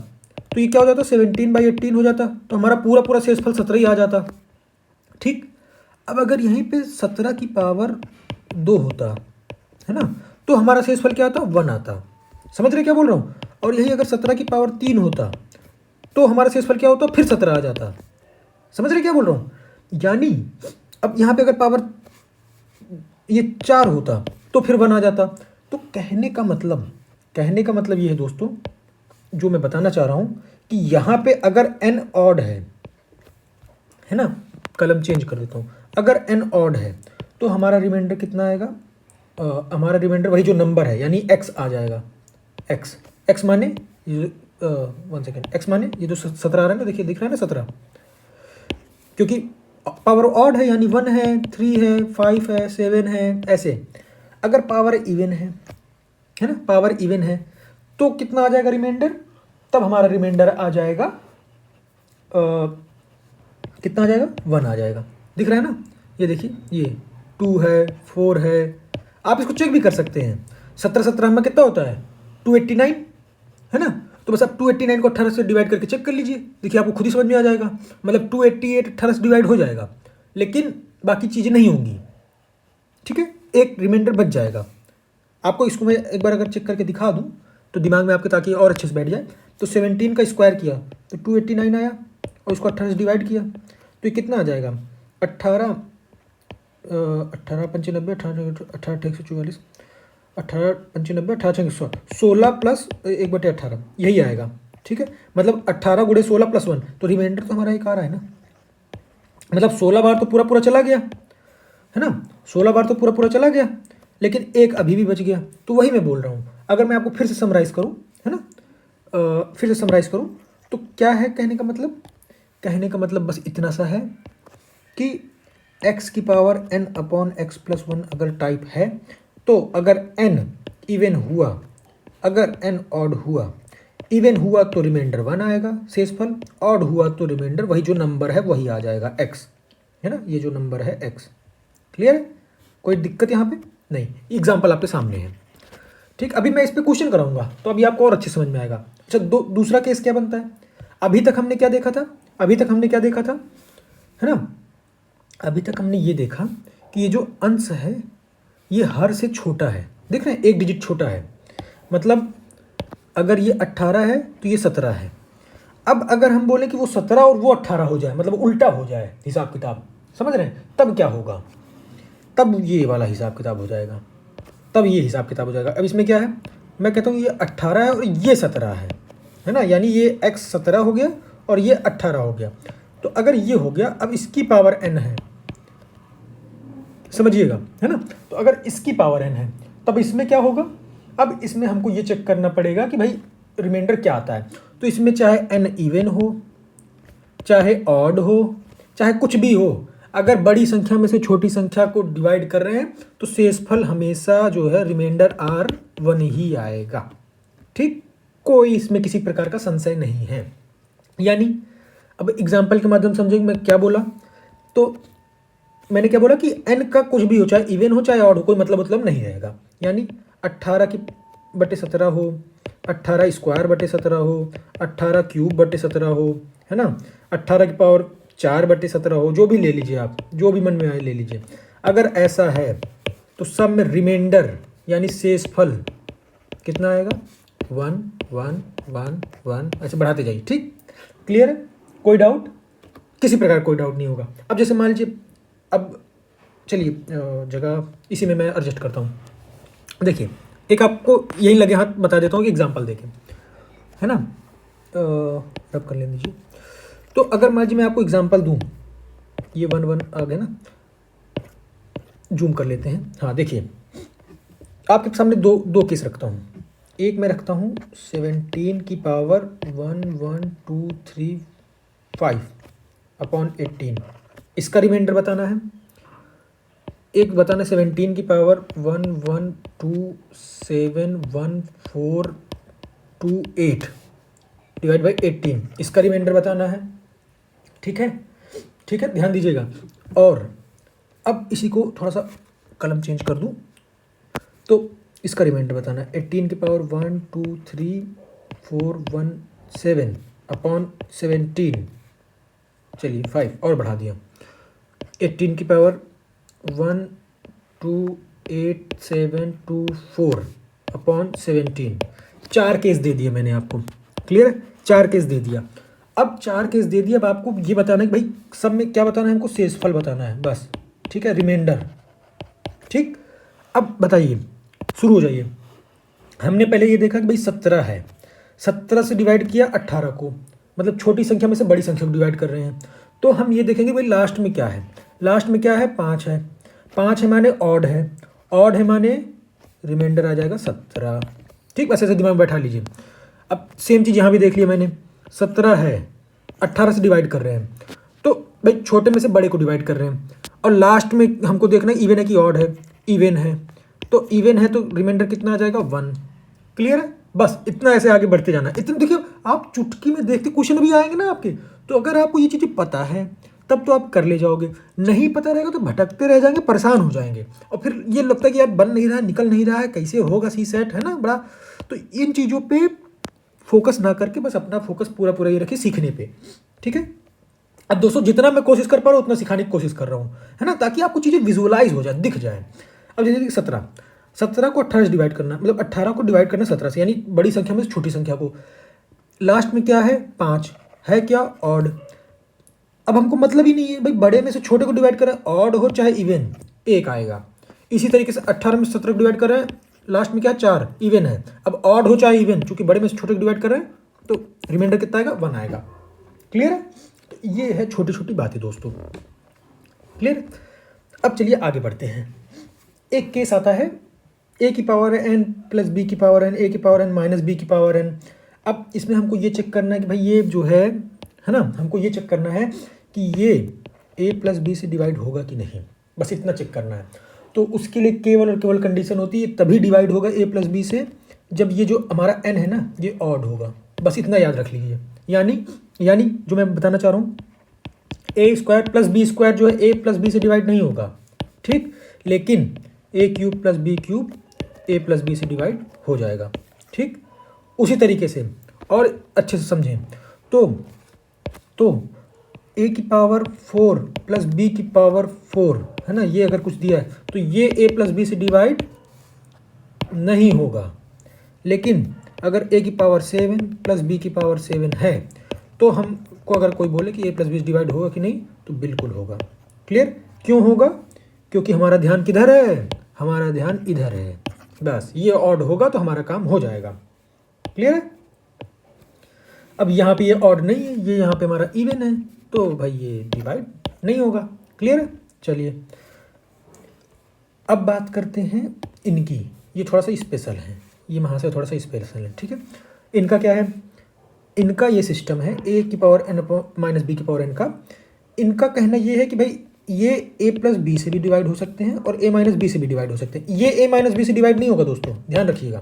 तो ये क्या हो जाता? 17/18 हो जाता, तो हमारा पूरा शेषफल 17 ही आ जाता। ठीक, अब अगर यहीं पे 17 की पावर 2 होता, है ना, तो हमारा शेषफल क्या आता? 1 आता। समझ रहे क्या बोल रहा हूँ? और यही अगर 17 की पावर 3 होता तो हमारा शेषफल क्या होता? फिर 17 आ जाता। समझ रहे क्या बोल रहा हूँ? यानी अब यहाँ पे अगर पावर ये 4 होता तो फिर 1 आ जाता। तो कहने का मतलब ये है दोस्तों, जो मैं बताना चाह रहा हूँ कि यहाँ पे अगर n ऑड है ना, कलम चेंज कर देता हूँ, अगर n ऑड है तो हमारा रिमाइंडर कितना आएगा? हमारा रिमाइंडर वही जो नंबर है यानी x आ जाएगा। x माने वन सेकेंड, x माने ये जो 17 आ रहा है ना, देखिए दिख रहा है ना 17, क्योंकि पावर ऑड है यानी 1 है, 3 है, 5 है, 7 है, ऐसे। अगर पावर इवन है ना, पावर इवन है तो कितना आ जाएगा रिमाइंडर? तब हमारा रिमाइंडर आ जाएगा कितना आ जाएगा? 1 आ जाएगा। दिख रहा है ना, ये देखिए, ये 2 है, 4 है, आप इसको चेक भी कर सकते हैं। 17 में कितना होता है? 289, है ना। तो बस आप 289 को 18 से डिवाइड करके चेक कर लीजिए, देखिए आपको खुद ही समझ में आ जाएगा। मतलब 288 18 से डिवाइड हो जाएगा, लेकिन बाकी चीज़ें नहीं होंगी। ठीक है, एक रिमाइंडर बच जाएगा। आपको इसको मैं एक बार अगर चेक करके दिखा दूं तो दिमाग में आपके, ताकि और अच्छे से बैठ जाए। तो 17 का स्क्वायर किया तो 289 आया, और इसको 18 से डिवाइड किया तो ये कितना आ जाएगा? 18 95 18 144 18 95 18 16 प्लस 1/18 यही आएगा। ठीक है, मतलब 18 गुणे 16 प्लस 1, तो रिमाइंडर तो हमारा एक आ रहा है ना। मतलब 16 बार तो पूरा चला गया, है ना, 16 बार तो पूरा चला गया, लेकिन एक अभी भी बच गया। तो वही मैं बोल रहा हूँ। अगर मैं आपको फिर से समराइज़ करूँ, है ना, फिर से समराइज़ करूँ तो क्या है कहने का मतलब? कहने का मतलब बस इतना सा है कि x की power n upon x plus one अगर टाइप है, तो अगर n इवन हुआ, अगर n ऑड हुआ, इवन हुआ तो रिमाइंडर 1 आएगा शेषफल, ऑड हुआ तो रिमाइंडर वही जो नंबर है वही आ जाएगा, x, है ना, ये जो नंबर है x। क्लियर है? कोई दिक्कत यहाँ पे नहीं, एग्जाम्पल आपके सामने है। ठीक, अभी मैं इस पर क्वेश्चन कराऊंगा तो अभी आपको और अच्छे समझ में आएगा। अच्छा, दूसरा केस क्या बनता है? अभी तक हमने क्या देखा था? है ना, अभी तक हमने ये देखा कि ये जो अंश है ये हर से छोटा है। देख रहे हैं, एक डिजिट छोटा है, मतलब अगर ये 18 है तो ये 17 है। अब अगर हम बोले कि वो 17 और वो 18 हो जाए, मतलब उल्टा हो जाए हिसाब किताब, समझ रहे हैं, तब क्या होगा? तब ये वाला हिसाब किताब हो जाएगा, तब ये हिसाब किताब हो जाएगा। अब इसमें क्या है, मैं कहता हूँ ये 18 है और ये 17 है ना, यानी ये x 17 हो गया और ये 18 हो गया। तो अगर ये हो गया, अब इसकी पावर n है, समझिएगा, है ना। तो अगर इसकी पावर n है तब इसमें क्या होगा, अब इसमें हमको ये चेक करना पड़ेगा कि भाई रिमाइंडर क्या आता है। तो इसमें चाहे n इवन हो, चाहे ऑड हो, चाहे कुछ भी हो, अगर बड़ी संख्या में से छोटी संख्या को डिवाइड कर रहे हैं तो शेषफल हमेशा जो है रिमाइंडर R1 ही आएगा। ठीक, कोई इसमें किसी प्रकार का संशय नहीं है। यानी अब एग्जाम्पल के माध्यम से समझेंगे मैं क्या बोला। तो मैंने क्या बोला कि n का कुछ भी हो, चाहे इवन हो चाहे ऑड हो, कोई मतलब नहीं रहेगा। यानी 18 की बटे 17 हो, 18 स्क्वायर बटे 17 हो, 18 क्यूब बटे 17 हो, है ना, 18 की पावर 4 बटे 17 हो, जो भी ले लीजिए आप, जो भी मन में आए ले लीजिए। अगर ऐसा है तो सब में रिमाइंडर यानी शेषफल कितना आएगा, 1 1 1 1, ऐसे बढ़ाते जाइए। ठीक, क्लियर है, कोई डाउट, किसी प्रकार कोई डाउट नहीं होगा। अब जैसे मान लीजिए, अब चलिए जगह इसी में मैं एडजस्ट करता हूँ। देखिए, एक आपको यही लगे हाथ बता देता हूँ कि एग्जांपल देखें, है ना, रब कर ले दीजिए। तो अगर मान लीजिए मैं आपको एग्जांपल दूँ, ये 1 1 आ गया ना, जूम कर लेते हैं। हाँ देखिए, आपके सामने दो केस रखता हूँ। एक मैं रखता हूँ 17 की पावर 1 1 2 3 5 अपॉन 18, इसका रिमाइंडर बताना है। एक बताना 17 की पावर 1 1 2 7 1 4 2 8 डिवाइड बाई 18, इसका रिमाइंडर बताना है। ठीक है, ठीक है, ध्यान दीजिएगा। और अब इसी को थोड़ा सा कलम चेंज कर दूं, तो इसका रिमाइंडर बताना है 18 की पावर 1 2 3 4 1 7 अपॉन 17, चलिए 5 और बढ़ा दिया, 18 की पावर 1 2 8 7 2 4 अपॉन 17। 4 केस दे दिए मैंने आपको, क्लियर है, 4 केस दे दिया। अब 4 केस दे दिया, अब आपको ये बताना है कि भाई सब में क्या बताना है, हमको शेषफल बताना है बस। ठीक है, रिमाइंडर। ठीक, अब बताइए, शुरू हो जाइए। हमने पहले ये देखा कि भाई 17 है, 17 से डिवाइड किया 18 को, मतलब छोटी संख्या में से बड़ी संख्या को डिवाइड कर रहे हैं। तो हम ये देखेंगे भाई लास्ट में क्या है, लास्ट में क्या है, 5 है, 5 है माने ऑड है, ऑड है माने रिमाइंडर आ जाएगा 17। ठीक, बस ऐसे दिमाग में बैठा लीजिए। अब सेम चीज़ यहाँ भी देख लिया मैंने, 17 है, 18 से डिवाइड कर रहे हैं, तो भाई छोटे में से बड़े को डिवाइड कर रहे हैं। और लास्ट में हमको देखना है इवन है कि ऑड है, इवन है, तो इवन है तो रिमाइंडर कितना आ जाएगा, 1। क्लियर है, बस इतना ऐसे आगे बढ़ते जाना है। इतना देखिए, आप चुटकी में देखते क्वेश्चन भी आएंगे ना आपके, तो अगर आपको ये चीज़ें पता है तब तो आप कर ले जाओगे, नहीं पता रहेगा तो भटकते रह जाएंगे, परेशान हो जाएंगे, और फिर ये लगता है कि यार बन नहीं रहा है, निकल नहीं रहा है, कैसे होगा सी सेट, है ना बड़ा। तो इन चीज़ों पे फोकस ना करके बस अपना फोकस पूरा ये रखिए सीखने पे। ठीक है, अब दोस्तों जितना मैं कोशिश कर पा रहा हूँ उतना सिखाने की कोशिश कर रहा हूँ, है ना, ताकि आपको चीज़ें विजुअलाइज हो जाए, दिख जाए। अब जैसे 17 को 18 से डिवाइड करना, मतलब 18 को डिवाइड करना 17 से, यानी बड़ी संख्या में से छोटी संख्या को। लास्ट में क्या है, 5 है, क्या ऑड। अब हमको मतलब ही नहीं है भाई बड़े में से छोटे को डिवाइड करें, ऑड हो चाहे इवन, 1 आएगा। इसी तरीके से 18 में 17 को डिवाइड कर रहे हैं, लास्ट में क्या 4, इवन है। अब ऑड हो चाहे इवन, चूंकि बड़े में से छोटे को डिवाइड कर रहे हैं तो रिमाइंडर कितना आएगा, 1 आएगा। क्लियर है, तो ये है छोटी छोटी बातें दोस्तों, क्लियर। अब चलिए आगे बढ़ते हैं। एक केस आता है a की पावर n प्लस b की पावर n, a की पावर n माइनस b की पावर n। अब इसमें हमको ये चेक करना है कि भाई ये जो है ना, हमको ये चेक करना है कि ये a प्लस बी से डिवाइड होगा कि नहीं, बस इतना चेक करना है। तो उसके लिए केवल और केवल कंडीशन होती है तभी डिवाइड होगा a प्लस बी से जब ये जो हमारा n है ना ये ऑड होगा, बस इतना याद रख लीजिए। यानी जो मैं बताना चाह रहा हूँ, a square plus B square जो है a प्लस बी से डिवाइड नहीं होगा, ठीक, लेकिन a cube plus B cube a plus B से डिवाइड हो जाएगा। ठीक, उसी तरीके से और अच्छे से समझें तो a की पावर 4 प्लस b की पावर 4 है ना, ये अगर कुछ दिया है तो ये a प्लस बी से डिवाइड नहीं होगा। लेकिन अगर a की पावर 7 प्लस b की पावर 7 है तो हमको अगर कोई बोले कि a प्लस बी से डिवाइड होगा कि नहीं, तो बिल्कुल होगा। क्लियर, क्यों होगा, क्योंकि हमारा ध्यान किधर है, हमारा ध्यान इधर है। बस ये ऑड होगा तो हमारा काम हो जाएगा। क्लियर है? अब यहाँ पे ये ऑड नहीं है, ये यहाँ पे हमारा इवन है, तो भाई ये डिवाइड नहीं होगा। क्लियर है? चलिए अब बात करते हैं इनकी। ये थोड़ा सा स्पेशल है, ये वहाँ से थोड़ा सा स्पेशल है। ठीक है, इनका क्या है, इनका ये सिस्टम है a की पावर n माइनस बी की पावर n का। इनका कहना ये है कि भाई ये a प्लस बी से भी डिवाइड हो सकते हैं और a माइनस बी से भी डिवाइड हो सकते हैं। ये a माइनस बी से डिवाइड नहीं होगा दोस्तों, ध्यान रखिएगा।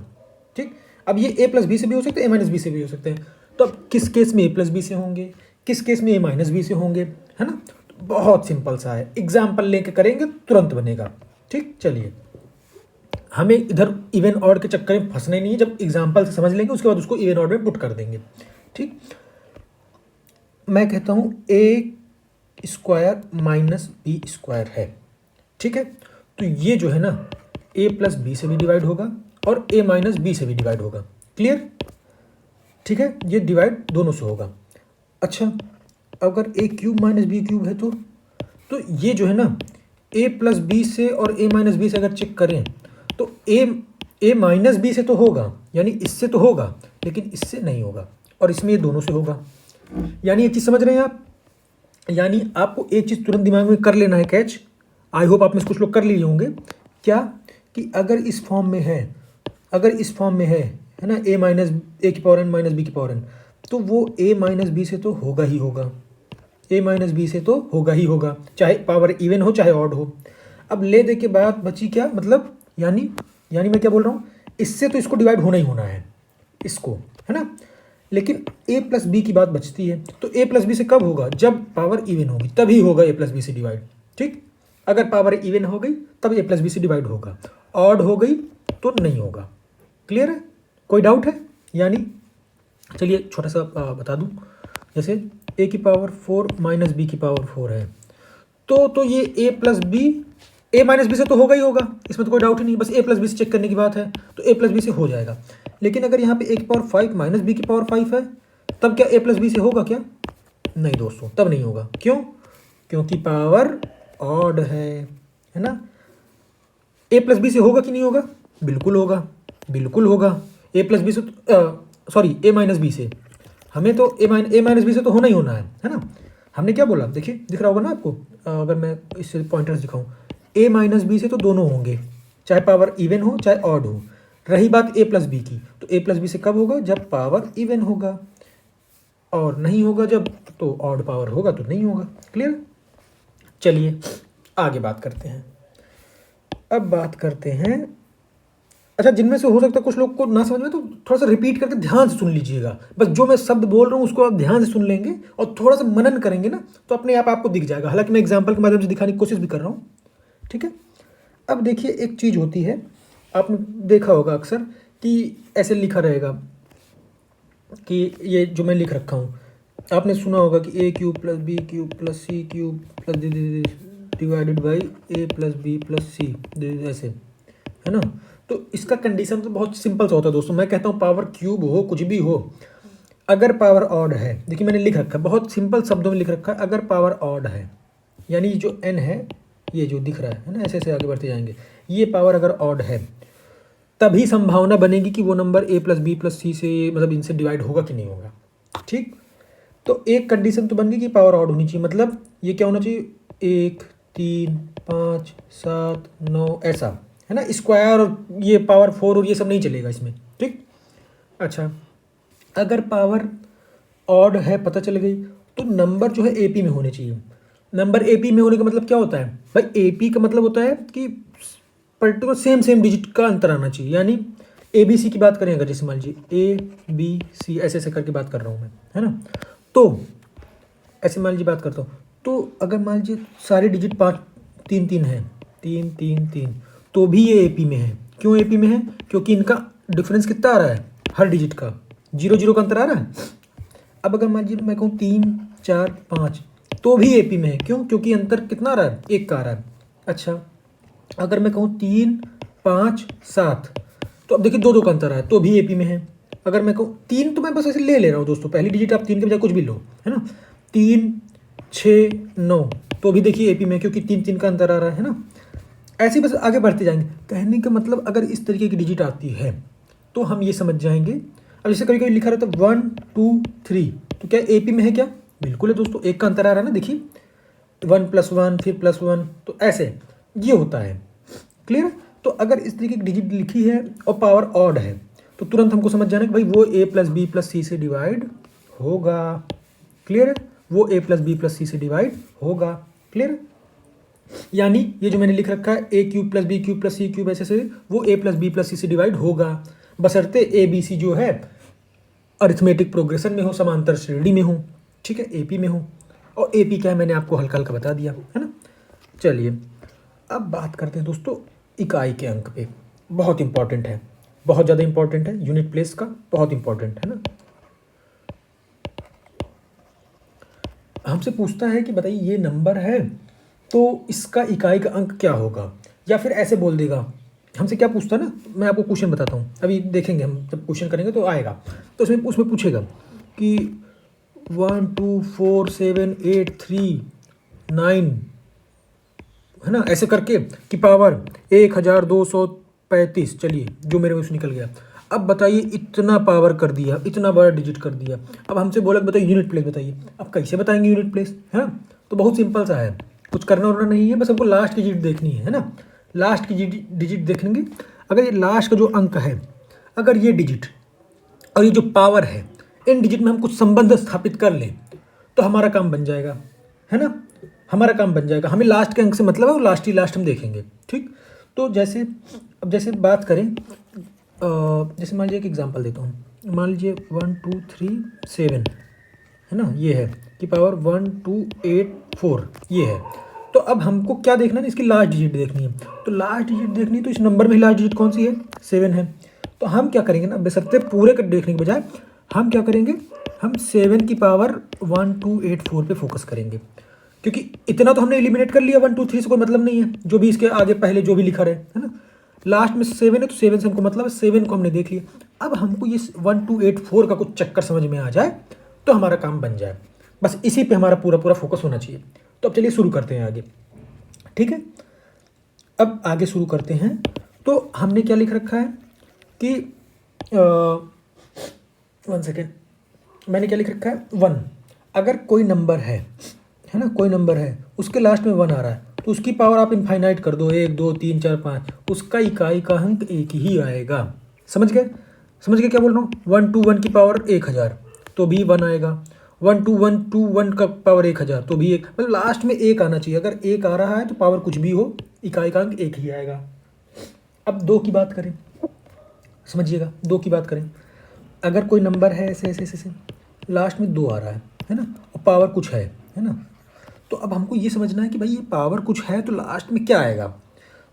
ठीक, अब ये a प्लस बी से भी हो सकते हैं, a माइनस बी से भी हो सकते हैं। तो अब किस केस में a प्लस बी से होंगे, किस केस में a माइनस बी से होंगे, है ना? तो बहुत सिंपल सा है, एग्जाम्पल लेके करेंगे तुरंत बनेगा। ठीक, चलिए हमें इधर इवन ऑड के चक्कर में फंसना ही नहीं है। जब एग्जाम्पल से समझ लेंगे उसके बाद उसको इवन ऑड में पुट कर देंगे। ठीक, मैं कहता हूँ ए स्क्वायर माइनस बी स्क्वायर है। ठीक है, तो ये जो है ना ए प्लस बी से भी डिवाइड होगा और ए माइनस बी से भी डिवाइड होगा। क्लियर? ठीक है, ये डिवाइड दोनों से होगा। अच्छा, अगर ए क्यूब माइनस बी क्यूब है तो ये जो है ना ए प्लस बी से और ए माइनस बी से अगर चेक करें तो ए माइनस बी से तो होगा, यानी इससे तो होगा, लेकिन इससे नहीं होगा, और इसमें ये दोनों से होगा। यानी एक चीज़ समझ रहे हैं आप, यानी आपको एक चीज़ तुरंत दिमाग में कर लेना है कैच। आई होप आप में से कुछ लोग कर लिए होंगे। क्या कि अगर इस फॉर्म में है, अगर इस फॉर्म में है ना ए माइनस ए की पावर एन माइनस बी की पावर एन, तो वो ए माइनस बी से तो होगा ही होगा, ए माइनस बी से तो होगा ही होगा, चाहे पावर इवन हो चाहे ऑड हो। अब ले दे के बाद बची क्या, मतलब यानी मैं क्या बोल रहा हूँ, इससे तो इसको डिवाइड होना ही होना है, इसको, है ना? लेकिन a प्लस बी की बात बचती है, तो a प्लस बी से कब होगा, जब पावर इवन होगी तभी होगा a प्लस बी से डिवाइड। ठीक, अगर पावर इवन हो गई तब a प्लस बी से डिवाइड होगा, ऑड हो गई तो नहीं होगा। क्लियर है? कोई डाउट है? यानी चलिए छोटा सा बता दूं, जैसे a की पावर 4 माइनस बी की पावर 4 है, तो ये a plus B a minus B से तो होगा ही होगा, इसमें तो कोई डाउट ही नहीं, बस a प्लस बी से चेक करने की बात है, तो a प्लस बी से हो जाएगा। लेकिन अगर यहाँ पे a की पावर 5 माइनस बी की पावर 5 है, तब क्या a प्लस बी से होगा क्या? नहीं दोस्तों, तब नहीं होगा। क्यों? क्योंकि पावर ऑड है ना? a प्लस बी से होगा कि नहीं होगा? बिल्कुल होगा, बिल्कुल होगा। a प्लस बी से सॉरी a माइनस बी से, हमें तो a माइनस बी से तो होना ही होना है ना? हमने क्या बोला, देखिए दिख रहा होगा ना आपको, अगर मैं इससे पॉइंटर्स दिखाऊं, a माइनस बी से तो दोनों होंगे, चाहे पावर इवन हो चाहे ऑड हो। रही बात a प्लस बी की, तो a प्लस बी से कब होगा, जब पावर इवन होगा, और नहीं होगा जब, तो ऑड पावर होगा तो नहीं होगा। क्लियर? चलिए आगे बात करते हैं। अब बात करते हैं, अच्छा जिनमें से हो सकता है कुछ लोग को ना समझ में, तो थोड़ा सा रिपीट करके ध्यान से सुन लीजिएगा। बस जो मैं शब्द बोल रहा हूँ उसको आप ध्यान से सुन लेंगे और थोड़ा सा मनन करेंगे ना, तो अपने आप आपको दिख जाएगा। हालांकि मैं एग्जाम्पल के माध्यम से दिखाने की कोशिश भी कर रहा हूँ। ठीक है, अब देखिए एक चीज़ होती है, आपने देखा होगा अक्सर कि ऐसे लिखा रहेगा कि ये जो मैं लिख रखा हूँ, आपने सुना होगा कि a cube plus B cube plus C cube plus divided by a plus B plus C, ऐसे, है ना? तो इसका कंडीशन तो बहुत सिंपल सा होता है दोस्तों। मैं कहता हूँ पावर क्यूब हो कुछ भी हो, अगर पावर ऑड है, देखिए मैंने लिख रखा है, बहुत सिंपल शब्दों में लिख रखा है, अगर पावर ऑड है, यानी जो n है, ये जो दिख रहा है ना, ऐसे ऐसे आगे बढ़ते जाएंगे, ये पावर अगर ऑड है, तभी संभावना बनेगी कि वो number a plus B plus C से, मतलब इनसे डिवाइड होगा कि नहीं होगा। ठीक, तो एक कंडीशन तो बन गई कि पावर ऑड होनी चाहिए, मतलब ये क्या होना चाहिए, 1 3 5 7 9 ऐसा, है ना? स्क्वायर और ये पावर 4 और ये सब नहीं चलेगा इसमें। ठीक, अच्छा अगर पावर ऑड है पता चल गई, तो नंबर जो है AP में होने चाहिए। नंबर AP में होने का मतलब क्या होता है भाई, AP का मतलब होता है कि पर्टिकुलर सेम डिजिट का अंतर आना चाहिए। यानी ABC की बात करें अगर, जैसे मान लीजिए ABC ऐसे ऐसे करके बात कर रहा हूँ मैं, है ना? तो ऐसे मान लीजिए बात करता हूँ, तो अगर मान लीजिए सारे डिजिट 5 3 3 है, 3 3 3, तो भी ये AP में है। क्यों AP में है? क्योंकि इनका डिफरेंस कितना आ रहा है, हर डिजिट का 0 0 का अंतर आ रहा है। अब अगर मान लीजिए मैं कहूँ 3 4 5, तो भी AP में है। क्यों? क्योंकि अंतर कितना आ रहा है, 1 का आ रहा है। अच्छा अगर मैं कहूँ 3 5 7, तो अब देखिए 2 2 का अंतर है, तो भी AP में है। अगर मैं कहूँ 3, तो मैं बस ऐसे ले रहा हूँ दोस्तों, पहली डिजिट आप 3 के बजाय कुछ भी लो, है ना? 3 6 9, तो भी देखिए AP में, क्योंकि 3 3 का अंतर आ रहा है ना? ऐसे ही बस आगे बढ़ते जाएंगे। कहने का मतलब अगर इस तरीके की डिजिट आती है तो हम ये समझ जाएंगे। अब जैसे कभी कभी लिखा रहता है 1 2 3, तो क्या AP में है क्या? बिल्कुल है दोस्तों, एक का अंतर आ रहा है ना, देखिए 1 + 1 फिर +1, तो ऐसे ये होता है। क्लियर है? तो अगर इस तरीके की डिजिट लिखी है और पावर ऑड है तो तुरंत हमको समझ जाना कि भाई वो A + B + C से डिवाइड होगा। क्लियर है? वो A + B + C से डिवाइड होगा। क्लियर है? यानी ये जो मैंने लिख रखा है A³ + B³ + C³ ऐसे से वो A + B + C से डिवाइड होगा, बशर्ते ABC जो है अरिथमेटिक प्रोग्रेशन में हो, समांतर श्रेणी में हो। ठीक है, AP में हो। और AP क्या है मैंने आपको हल्का हल्का बता दिया है ना। चलिए अब बात करते हैं दोस्तों इकाई के अंक पे। बहुत इंपॉर्टेंट है, बहुत ज़्यादा इंपॉर्टेंट है, यूनिट प्लेस का बहुत इंपॉर्टेंट है ना। हमसे पूछता है कि बताइए ये नंबर है तो इसका इकाई का अंक क्या होगा, या फिर ऐसे बोल देगा। हमसे क्या पूछता है ना, मैं आपको क्वेश्चन बताता हूँ, अभी देखेंगे हम जब क्वेश्चन करेंगे तो आएगा। तो उसमें उसमें पूछेगा कि 1 2 4 7 8 3 9 है ना, ऐसे करके कि पावर 1235, चलिए जो मेरे में से निकल गया। अब बताइए इतना पावर कर दिया, इतना बड़ा डिजिट कर दिया। अब हमसे बोला कि बताइए यूनिट प्लेस बताइए। अब कैसे बताएंगे यूनिट प्लेस, है ना? तो बहुत सिंपल सा है, कुछ करना वरना नहीं है, बस हमको लास्ट की डिजिट देखनी है ना। लास्ट की डिजिट देखेंगे। अगर ये लास्ट का जो अंक है, अगर ये डिजिट और ये जो पावर है, इन डिजिट में हम कुछ संबंध स्थापित कर लें तो हमारा काम बन जाएगा, है ना। हमारा काम बन जाएगा, हमें लास्ट के अंक से मतलब है, वो लास्ट ही लास्ट हम देखेंगे। ठीक, तो जैसे अब जैसे बात करें, जैसे मान लीजिए एक एग्जांपल देता हूँ। मान लीजिए 1 2 3 7 है ना, ये है कि पावर 1 2 8 4 ये है। तो अब हमको क्या देखना है, इसकी लास्ट डिजिट देखनी है। तो लास्ट डिजिट देखनी है तो इस नंबर में लास्ट डिजिट कौन सी है? 7 है। तो हम क्या करेंगे ना, बशर्ते पूरे का देखने के बजाय हम क्या करेंगे, हम 7 की पावर 1 2 8 4 पे फोकस करेंगे, क्योंकि इतना तो हमने एलिमिनेट कर लिया, 1 2 3 से कोई मतलब नहीं है, जो भी इसके आगे पहले जो भी लिखा रहे, है ना। लास्ट में 7 है तो 7 से हमको मतलब है, 7 को हमने देख लिया। अब हमको ये 1 2 8 4 का कुछ चक्कर समझ में आ जाए तो हमारा काम बन जाए, बस इसी पे हमारा पूरा पूरा फोकस होना चाहिए। तो अब चलिए शुरू करते हैं आगे। ठीक है, अब आगे शुरू करते हैं। तो हमने क्या लिख रखा है कि 1 सेकेंड, मैंने क्या लिख रखा है 1। अगर कोई नंबर है ना, कोई नंबर है उसके लास्ट में 1 आ रहा है तो उसकी पावर आप इनफाइनाइट कर दो, 1 2 3 4 5, उसका इकाई का अंक एक ही आएगा। समझ गए? समझ गए क्या बोल रहा हूँ? 1 2 1 की पावर 1000 तो भी 1 आएगा। 1 2 1 2 1 का पावर 1000 तो भी एक, मतलब लास्ट में एक आना चाहिए। अगर एक आ रहा है तो पावर कुछ भी हो, इकाई का अंक एक ही आएगा। अब 2 की बात करें, समझिएगा 2 की बात करें। अगर कोई नंबर है ऐसे ऐसे ऐसे लास्ट में 2 आ रहा है ना, और पावर कुछ है ना, तो अब हमको ये समझना है कि भाई ये पावर कुछ है तो लास्ट में क्या आएगा।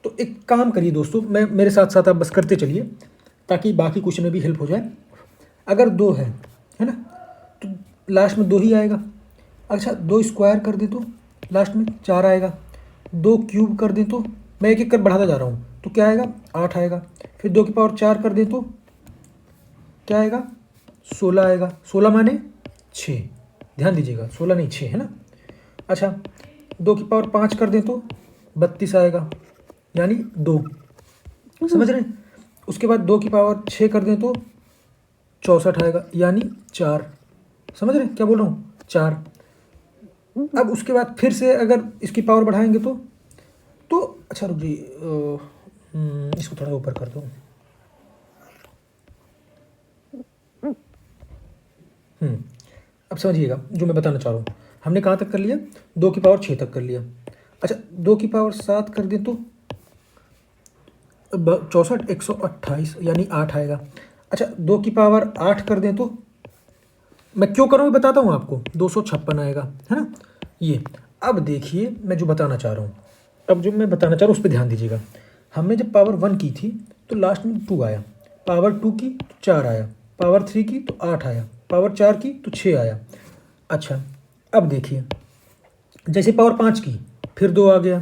तो एक काम करिए दोस्तों, मैं मेरे साथ साथ आप बस करते चलिए ताकि बाकी क्वेश्चन में भी हेल्प हो जाए। अगर 2 है ना, तो लास्ट में 2 ही आएगा। अच्छा 2 स्क्वायर कर दे तो लास्ट में 4 आएगा। 2 क्यूब कर दे तो, मैं एक एक कर बढ़ाता जा रहा हूँ, तो क्या आएगा 8 आएगा। फिर 2 की पावर 4 कर दे तो क्या आएगा 16 आएगा। 16 माने 6, ध्यान दीजिएगा 16 नहीं 6 है ना। अच्छा 2 की पावर 5 कर दें तो 32 आएगा, यानी 2। समझ रहे हैं? उसके बाद 2 की पावर 6 कर दें तो 64 आएगा, यानी 4। समझ रहे हैं क्या बोल रहा हूँ? 4। अब उसके बाद फिर से अगर इसकी पावर बढ़ाएंगे तो अच्छा रुक जी, इसको थोड़ा ऊपर कर दो। अब समझिएगा जो मैं बताना चाह रहा हूँ। हमने कहाँ तक कर लिया? 2 की पावर 6 तक कर लिया। अच्छा 2 की पावर 7 कर दें तो 64 128 यानी 8 आएगा। अच्छा 2 की पावर 8 कर दें तो, मैं क्यों कर रहा हूँ बताता हूँ आपको, 256 आएगा, है ना ये। अब देखिए मैं जो बताना चाह रहा हूँ, अब जो मैं बताना चाह रहा हूँ उस पर ध्यान दीजिएगा। हमने जब पावर 1 की थी तो लास्ट में 2 आया, पावर 2 की तो 4 आया, पावर 3 की तो 8 आया, पावर 4 की तो 6 आया। अच्छा अब देखिए, जैसे पावर 5 की फिर 2 आ गया,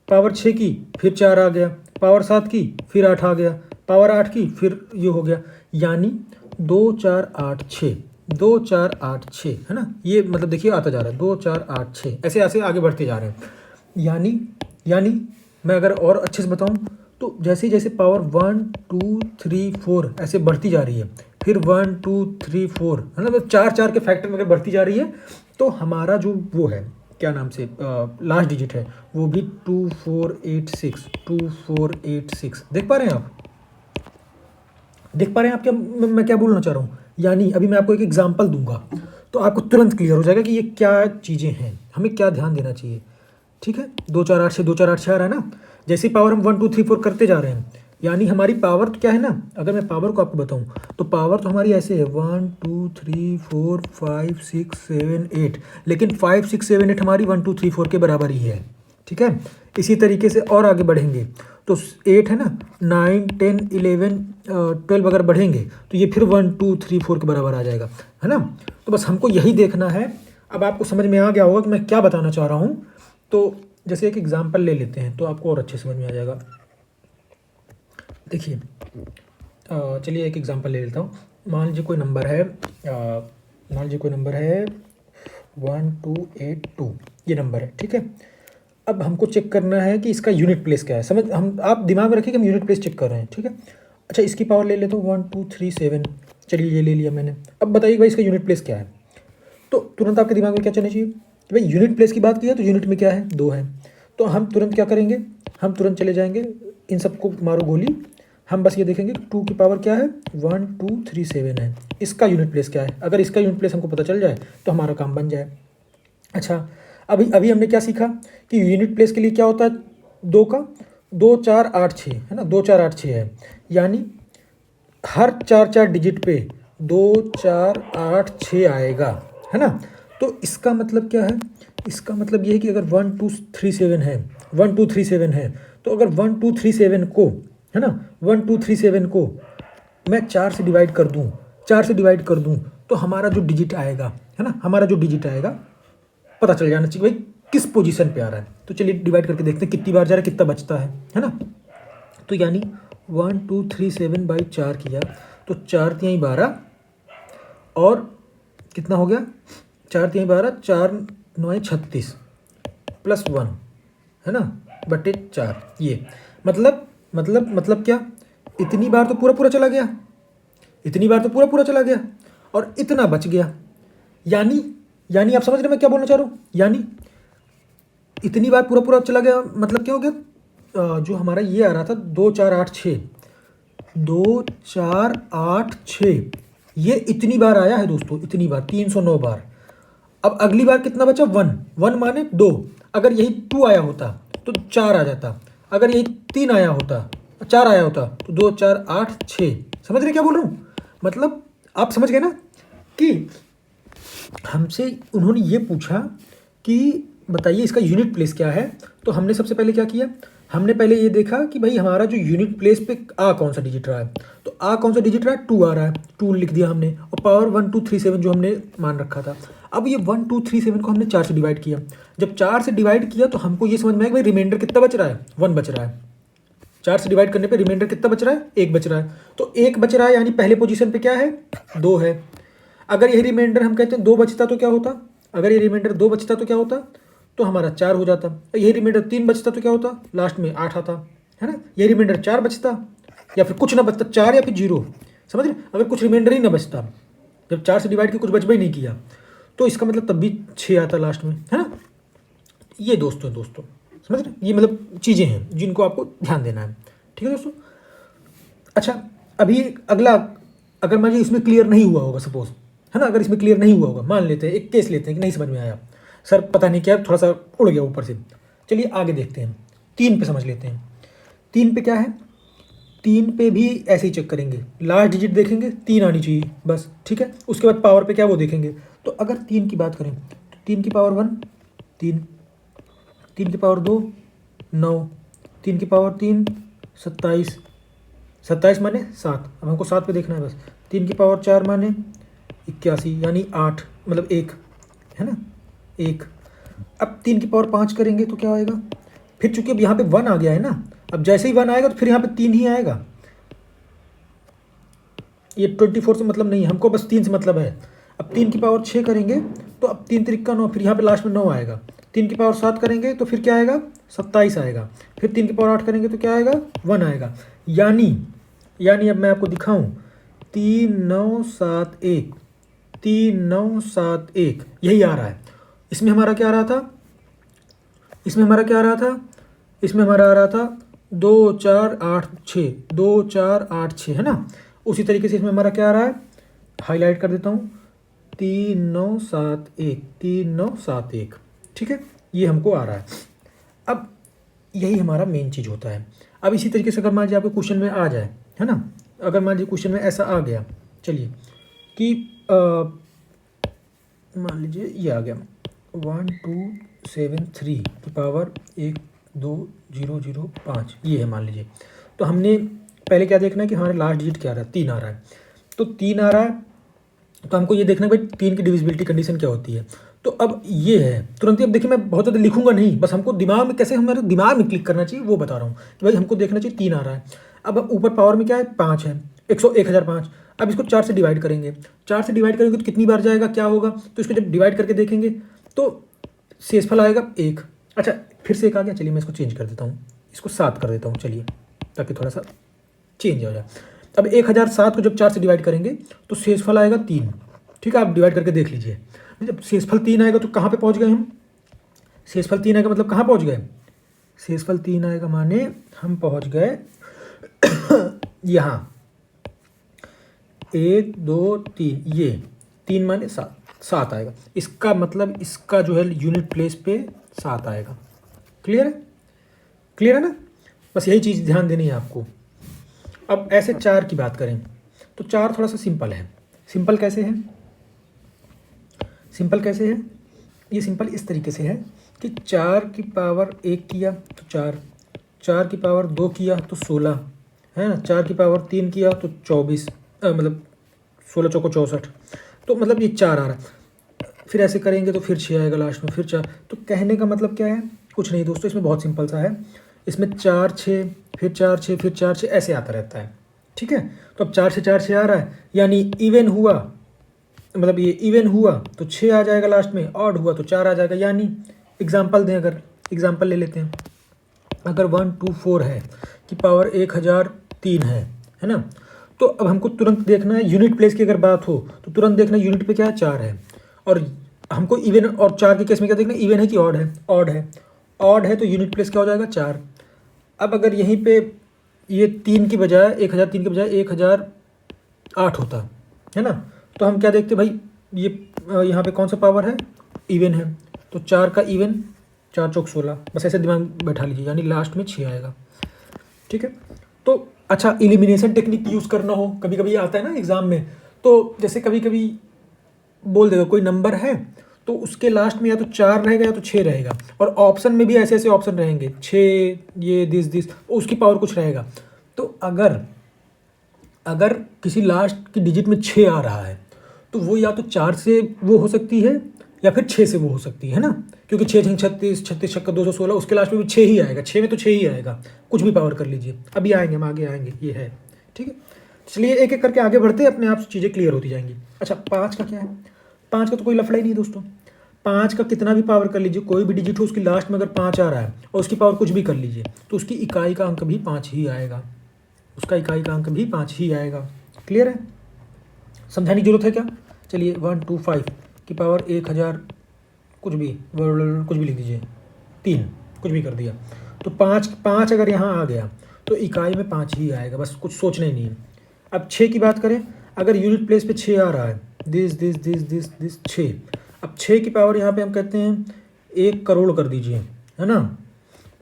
पावर 6 की फिर 4 आ गया, पावर 7 की फिर 8 आ गया, पावर 8 की फिर ये हो गया, यानी 2 4 8 6, 2 4 8 6 है ना। ये मतलब देखिए आता जा रहा है 2 4 8 6, ऐसे ऐसे आगे बढ़ते जा रहे हैं। यानी मैं अगर और अच्छे से बताऊं तो जैसे जैसे पावर 1 2 3 4 ऐसे बढ़ती जा रही है, फिर 1 2 3 4 है ना, मतलब चार चार के फैक्टर में अगर बढ़ती जा रही है, तो हमारा जो वो है क्या नाम से लास्ट डिजिट है वो भी 2486 2486। देख पा रहे हैं आप? देख पा रहे हैं आप क्या मैं क्या बोलना चाह रहा हूँ? यानी अभी मैं आपको एक एग्जांपल दूंगा तो आपको तुरंत क्लियर हो जाएगा कि ये क्या चीज़ें हैं, हमें क्या ध्यान देना चाहिए। ठीक है, 2486 2486 आ रहा है ना। जैसे ही पावर हम 1 2 3 4 करते जा रहे हैं, यानी हमारी पावर तो क्या है ना, अगर मैं पावर को आपको बताऊं तो पावर तो हमारी ऐसे है 1 2 3 4 5 6 7 8, लेकिन 5 6 7 8 हमारी 1 2 3 4 के बराबर ही है। ठीक है, इसी तरीके से और आगे बढ़ेंगे तो 8 है ना, 9 10 11 12 अगर बढ़ेंगे तो ये फिर 1 2 3 4 के बराबर आ जाएगा, है ना। तो बस हमको यही देखना है। अब आपको समझ में आ गया होगा कि मैं क्या बताना चाह रहा हूँ। तो जैसे एक एग्जांपल ले लेते हैं तो आपको और अच्छे समझ में आ जाएगा। देखिए, चलिए एक एग्जांपल ले लेता हूँ। मान लीजिए कोई नंबर है 1282, ये नंबर है। ठीक है, अब हमको चेक करना है कि इसका यूनिट प्लेस क्या है। आप दिमाग में रखिए कि हम यूनिट प्लेस चेक कर रहे हैं। ठीक है, अच्छा इसकी पावर ले लेता हूँ 1237। चलिए ये ले लिया मैंने। अब बताइए भाई इसका यूनिट प्लेस क्या है। तो तुरंत आपके दिमाग में क्या चलना चाहिए कि भाई यूनिट प्लेस की बात की है तो यूनिट में क्या है, 2 है। तो हम तुरंत क्या करेंगे, हम तुरंत चले जाएंगे, इन सबको मारो गोली। हम बस ये देखेंगे 2 की पावर क्या है, 1237 है। इसका यूनिट प्लेस क्या है, अगर इसका यूनिट प्लेस हमको पता चल जाए तो हमारा काम बन जाए। अच्छा, अभी अभी हमने क्या सीखा कि यूनिट प्लेस के लिए क्या होता है, 2 का 2 4 8 6 है ना, 2 4 8 6 है। यानी हर 4 4 डिजिट पे 2 4 8 6 आएगा, है ना। तो इसका मतलब क्या है, इसका मतलब ये है कि अगर 1237 है, 1237 है, तो अगर 1237 को, है ना, 1237 को मैं 4 से डिवाइड कर दूं, 4 से डिवाइड कर दूं तो हमारा जो डिजिट आएगा, है ना, हमारा जो डिजिट आएगा पता चल जाना चाहिए भाई किस पोजीशन पे आ रहा है। तो चलिए डिवाइड करके देखते हैं कितनी बार जा रहा है, कितना बचता है ना। तो यानी 1237 बाई 4 किया तो 4 तिहाई 12 और कितना हो गया, 4 तिहाई 12, 4 9 36 प्लस 1, है ना, बटे 4। ये मतलब क्या, इतनी बार तो पूरा पूरा चला गया, इतनी बार तो पूरा पूरा चला गया और इतना बच गया। यानी यानी आप समझ रहे हैं मैं क्या बोलना चाह रहा हूँ। यानी इतनी बार पूरा पूरा चला गया मतलब क्या हो गया, जो हमारा ये आ रहा था 2 4 8 6, 2 4 8 6, ये इतनी बार आया है दोस्तों, इतनी बार 309 बार। अब अगली बार कितना बचा, 1 1 माने 2। अगर यही 2 आया होता तो 4 आ जाता, अगर यही 3 आया होता, 4 आया होता तो 2 4 8 6। समझ रहे क्या बोल रहा हूँ, मतलब आप समझ गए ना कि हमसे उन्होंने ये पूछा कि बताइए इसका यूनिट प्लेस क्या है। तो हमने सबसे पहले क्या किया, हमने पहले ये देखा कि भाई हमारा जो यूनिट प्लेस पे आ कौन सा डिजिट रहा है। तो आ कौन सा डिजिट रहा है, 2 आ रहा है, 2 लिख दिया हमने, और पावर 1237 जो हमने मान रखा था। अब ये 1237 को हमने 4 से डिवाइड किया। जब 4 से डिवाइड किया तो हमको ये समझ में आया कि भाई रिमाइंडर कितना बच रहा है, 1 बच रहा है। 4 से डिवाइड करने पे रिमाइंडर कितना बच रहा है, 1 बच रहा है। तो 1 बच रहा है यानी पहले पोजीशन पे क्या है, 2 है। अगर यही रिमाइंडर हम कहते हैं 2 बचता तो क्या होता, अगर ये रिमाइंडर 2 बचता तो क्या होता, तो हमारा 4 हो जाता। यही रिमाइंडर 3 बचता तो क्या होता, लास्ट में 8 आता, है ना। यही रिमाइंडर 4 बचता या फिर कुछ ना बचता, 4 या फिर 0, समझ रहे। अगर कुछ रिमाइंडर ही ना बचता, जब 4 से डिवाइड के कुछ बच भी नहीं किया, तो इसका मतलब तब भी 6 आता लास्ट में, है ना। ये दोस्तों समझ रहे, ये मतलब चीज़ें हैं जिनको आपको ध्यान देना है। ठीक है दोस्तों। अच्छा, अभी अगला, अगर मुझे इसमें क्लियर नहीं हुआ होगा सपोज, है ना, अगर इसमें क्लियर नहीं हुआ होगा, मान लेते हैं एक केस लेते हैं कि नहीं समझ में आया सर, पता नहीं क्या थोड़ा सा उड़ गया ऊपर से। चलिए आगे देखते हैं, 3 पे समझ लेते हैं। 3 पे क्या है, 3 पे भी ऐसे ही चेक करेंगे, लास्ट डिजिट देखेंगे 3 आनी चाहिए बस। ठीक है, उसके बाद पावर पे क्या वो देखेंगे। तो अगर 3 की बात करें तो 3 की पावर 1 3, 3 की पावर 2 9, 3 की पावर 3 27, 27 माने 7। अब हमको 7 पे देखना है बस। 3 की पावर 4 माने 81 यानी 8, मतलब 1, है ना, 1। अब 3 की पावर 5 करेंगे तो क्या आएगा, फिर चूंकि अब यहाँ पे 1 आ गया है ना, अब जैसे ही 1 आएगा तो फिर यहाँ पे 3 ही आएगा। ये 24 से मतलब नहीं है हमको, बस 3 से मतलब है। अब 3 की पावर 6 करेंगे तो अब 3 3 9, फिर यहाँ पे लास्ट में 9 आएगा। 3 की पावर 7 करेंगे तो फिर क्या आएगा 27 आएगा, फिर 3 की पावर 8 करेंगे तो क्या आएगा 1 आएगा। यानी अब मैं आपको दिखाऊं 3971, 3971 यही आ रहा है। इसमें हमारा क्या आ रहा था, इसमें हमारा क्या आ रहा था, इसमें हमारा आ रहा था 2486, 2486 है ना। उसी तरीके से इसमें हमारा क्या आ रहा है, हाईलाइट कर देता हूँ 3971, 3971, ठीक है, ये हमको आ रहा है। अब यही हमारा मेन चीज़ होता है। अब इसी तरीके से अगर मान लीजिए आपके क्वेश्चन में आ जाए, है ना, अगर मान लीजिए क्वेश्चन में ऐसा आ गया, चलिए कि मान लीजिए ये आ गया 1273 की पावर 12005, ये है मान लीजिए। तो हमने पहले क्या देखना है कि हमारा लास्ट डिजिट क्या आ रहा है, 3 आ रहा है। तो 3 आ रहा है तो हमको ये देखना है भाई 3 की डिविजिबिलिटी कंडीशन क्या होती है। तो अब ये है तुरंत ही, अब देखिए मैं बहुत ज़्यादा लिखूंगा नहीं, बस हमको दिमाग में कैसे हमारे दिमाग में क्लिक करना चाहिए वो बता रहा हूँ कि भाई हमको देखना चाहिए 3 आ रहा है। अब ऊपर पावर में क्या है 5 है, 1005। अब इसको 4 से डिवाइड करेंगे, 4 से डिवाइड करेंगे तो कितनी बार जाएगा क्या होगा, तो इसको जब डिवाइड करके देखेंगे तो शेषफल आएगा 1। अच्छा फिर से 1 आ गया, चलिए मैं इसको चेंज कर देता हूँ, इसको 7 कर देता हूँ, चलिए ताकि थोड़ा सा चेंज हो जाए। अब 1007 को जब 4 से डिवाइड करेंगे तो शेषफल आएगा 3, ठीक है, आप डिवाइड करके देख लीजिए। जब शेषफल 3 आएगा तो कहाँ पे पहुँच गए हम, शेषफल 3 आएगा मतलब कहाँ पहुँच गए, शेषफल 3 आएगा माने हम पहुँच गए यहाँ 1 2 3, ये 3 माने 7 आएगा। इसका मतलब इसका जो है यूनिट प्लेस पे 7 आएगा। क्लियर है, क्लियर है ना, बस यही चीज़ ध्यान देनी है आपको। अब ऐसे 4 की बात करें तो 4 थोड़ा सा सिंपल है। सिंपल कैसे है, सिंपल कैसे है, ये सिंपल इस तरीके से है कि 4 की पावर 1 किया तो 4, 4 की पावर 2 किया तो 16, है ना, 4 की पावर 3 किया तो 24, मतलब 16 चौको 64, तो मतलब ये 4 आ रहा है। फिर ऐसे करेंगे तो फिर 6 आएगा लास्ट में, फिर 4। तो कहने का मतलब क्या है, कुछ नहीं दोस्तों, इसमें बहुत सिंपल सा है। इसमें 4 6 फिर 4 6 फिर 4 6 ऐसे आता रहता है, ठीक है। तो अब 4 से 4 6 आ रहा है, यानी इवन हुआ, मतलब ये इवन हुआ तो 6 आ जाएगा लास्ट में, ऑड हुआ तो 4 आ जाएगा। यानी एग्जाम्पल दें, अगर एग्जाम्पल ले लेते हैं, अगर 124 है कि पावर 1003 है ना, तो अब हमको तुरंत देखना है यूनिट प्लेस की अगर बात हो तो तुरंत देखना है यूनिट पे क्या है 4 है, और हमको इवन और 4 के केस में क्या देखना है, इवन है कि ऑड है, ऑड है, ऑड है तो यूनिट प्लेस क्या हो जाएगा 4। अब अगर यहीं पे ये 3 की बजाय 1003 की बजाय 1008 होता है ना, तो हम क्या देखते भाई, ये यहाँ पे कौन सा पावर है, इवन है, तो 4 का इवन 4 चौक 16, बस ऐसे दिमाग बैठा लीजिए, यानी लास्ट में 6 आएगा, ठीक है। तो अच्छा एलिमिनेशन टेक्निक यूज़ करना हो, कभी कभी आता है ना एग्ज़ाम में, तो जैसे कभी कभी बोल देगा कोई नंबर है तो उसके लास्ट में या तो 4 रहेगा या तो 6 रहेगा, और ऑप्शन में भी ऐसे ऐसे ऑप्शन रहेंगे 6, ये दिस उसकी पावर कुछ रहेगा। तो अगर किसी लास्ट की डिजिट में 6 आ रहा है तो वो या तो 4 से वो हो सकती है या फिर 6 से वो हो सकती है ना, क्योंकि 6 6 36, 36 छक्का 216, उसके लास्ट में भी 6 ही आएगा, 6 में तो 6 ही आएगा, कुछ भी पावर कर लीजिए, अभी आएंगे हम आगे आएंगे, ये है, ठीक है। चलिए एक एक करके आगे बढ़ते हैं, अपने आप चीज़ें क्लियर होती जाएंगी। अच्छा 5 का क्या है, 5 का तो कोई लफड़ा ही नहीं दोस्तों। 5 का कितना भी पावर कर लीजिए, कोई भी डिजिट हो उसकी लास्ट में अगर 5 आ रहा है और उसकी पावर कुछ भी कर लीजिए तो उसकी इकाई का अंक भी 5 ही आएगा, उसका इकाई का अंक भी 5 ही आएगा। क्लियर है, समझाने की जरूरत है क्या। चलिए 125 की पावर 1000 कुछ भी लिख दीजिए, 3 कुछ भी कर दिया, तो 5 अगर यहाँ आ गया तो इकाई में 5 ही आएगा, बस कुछ सोचना ही नहीं है। अब 6 की बात करें, अगर यूनिट प्लेस पे 6 आ रहा है, दिस 6, अब 6 की पावर यहाँ पे हम कहते हैं 1 करोड़ कर दीजिए, है ना,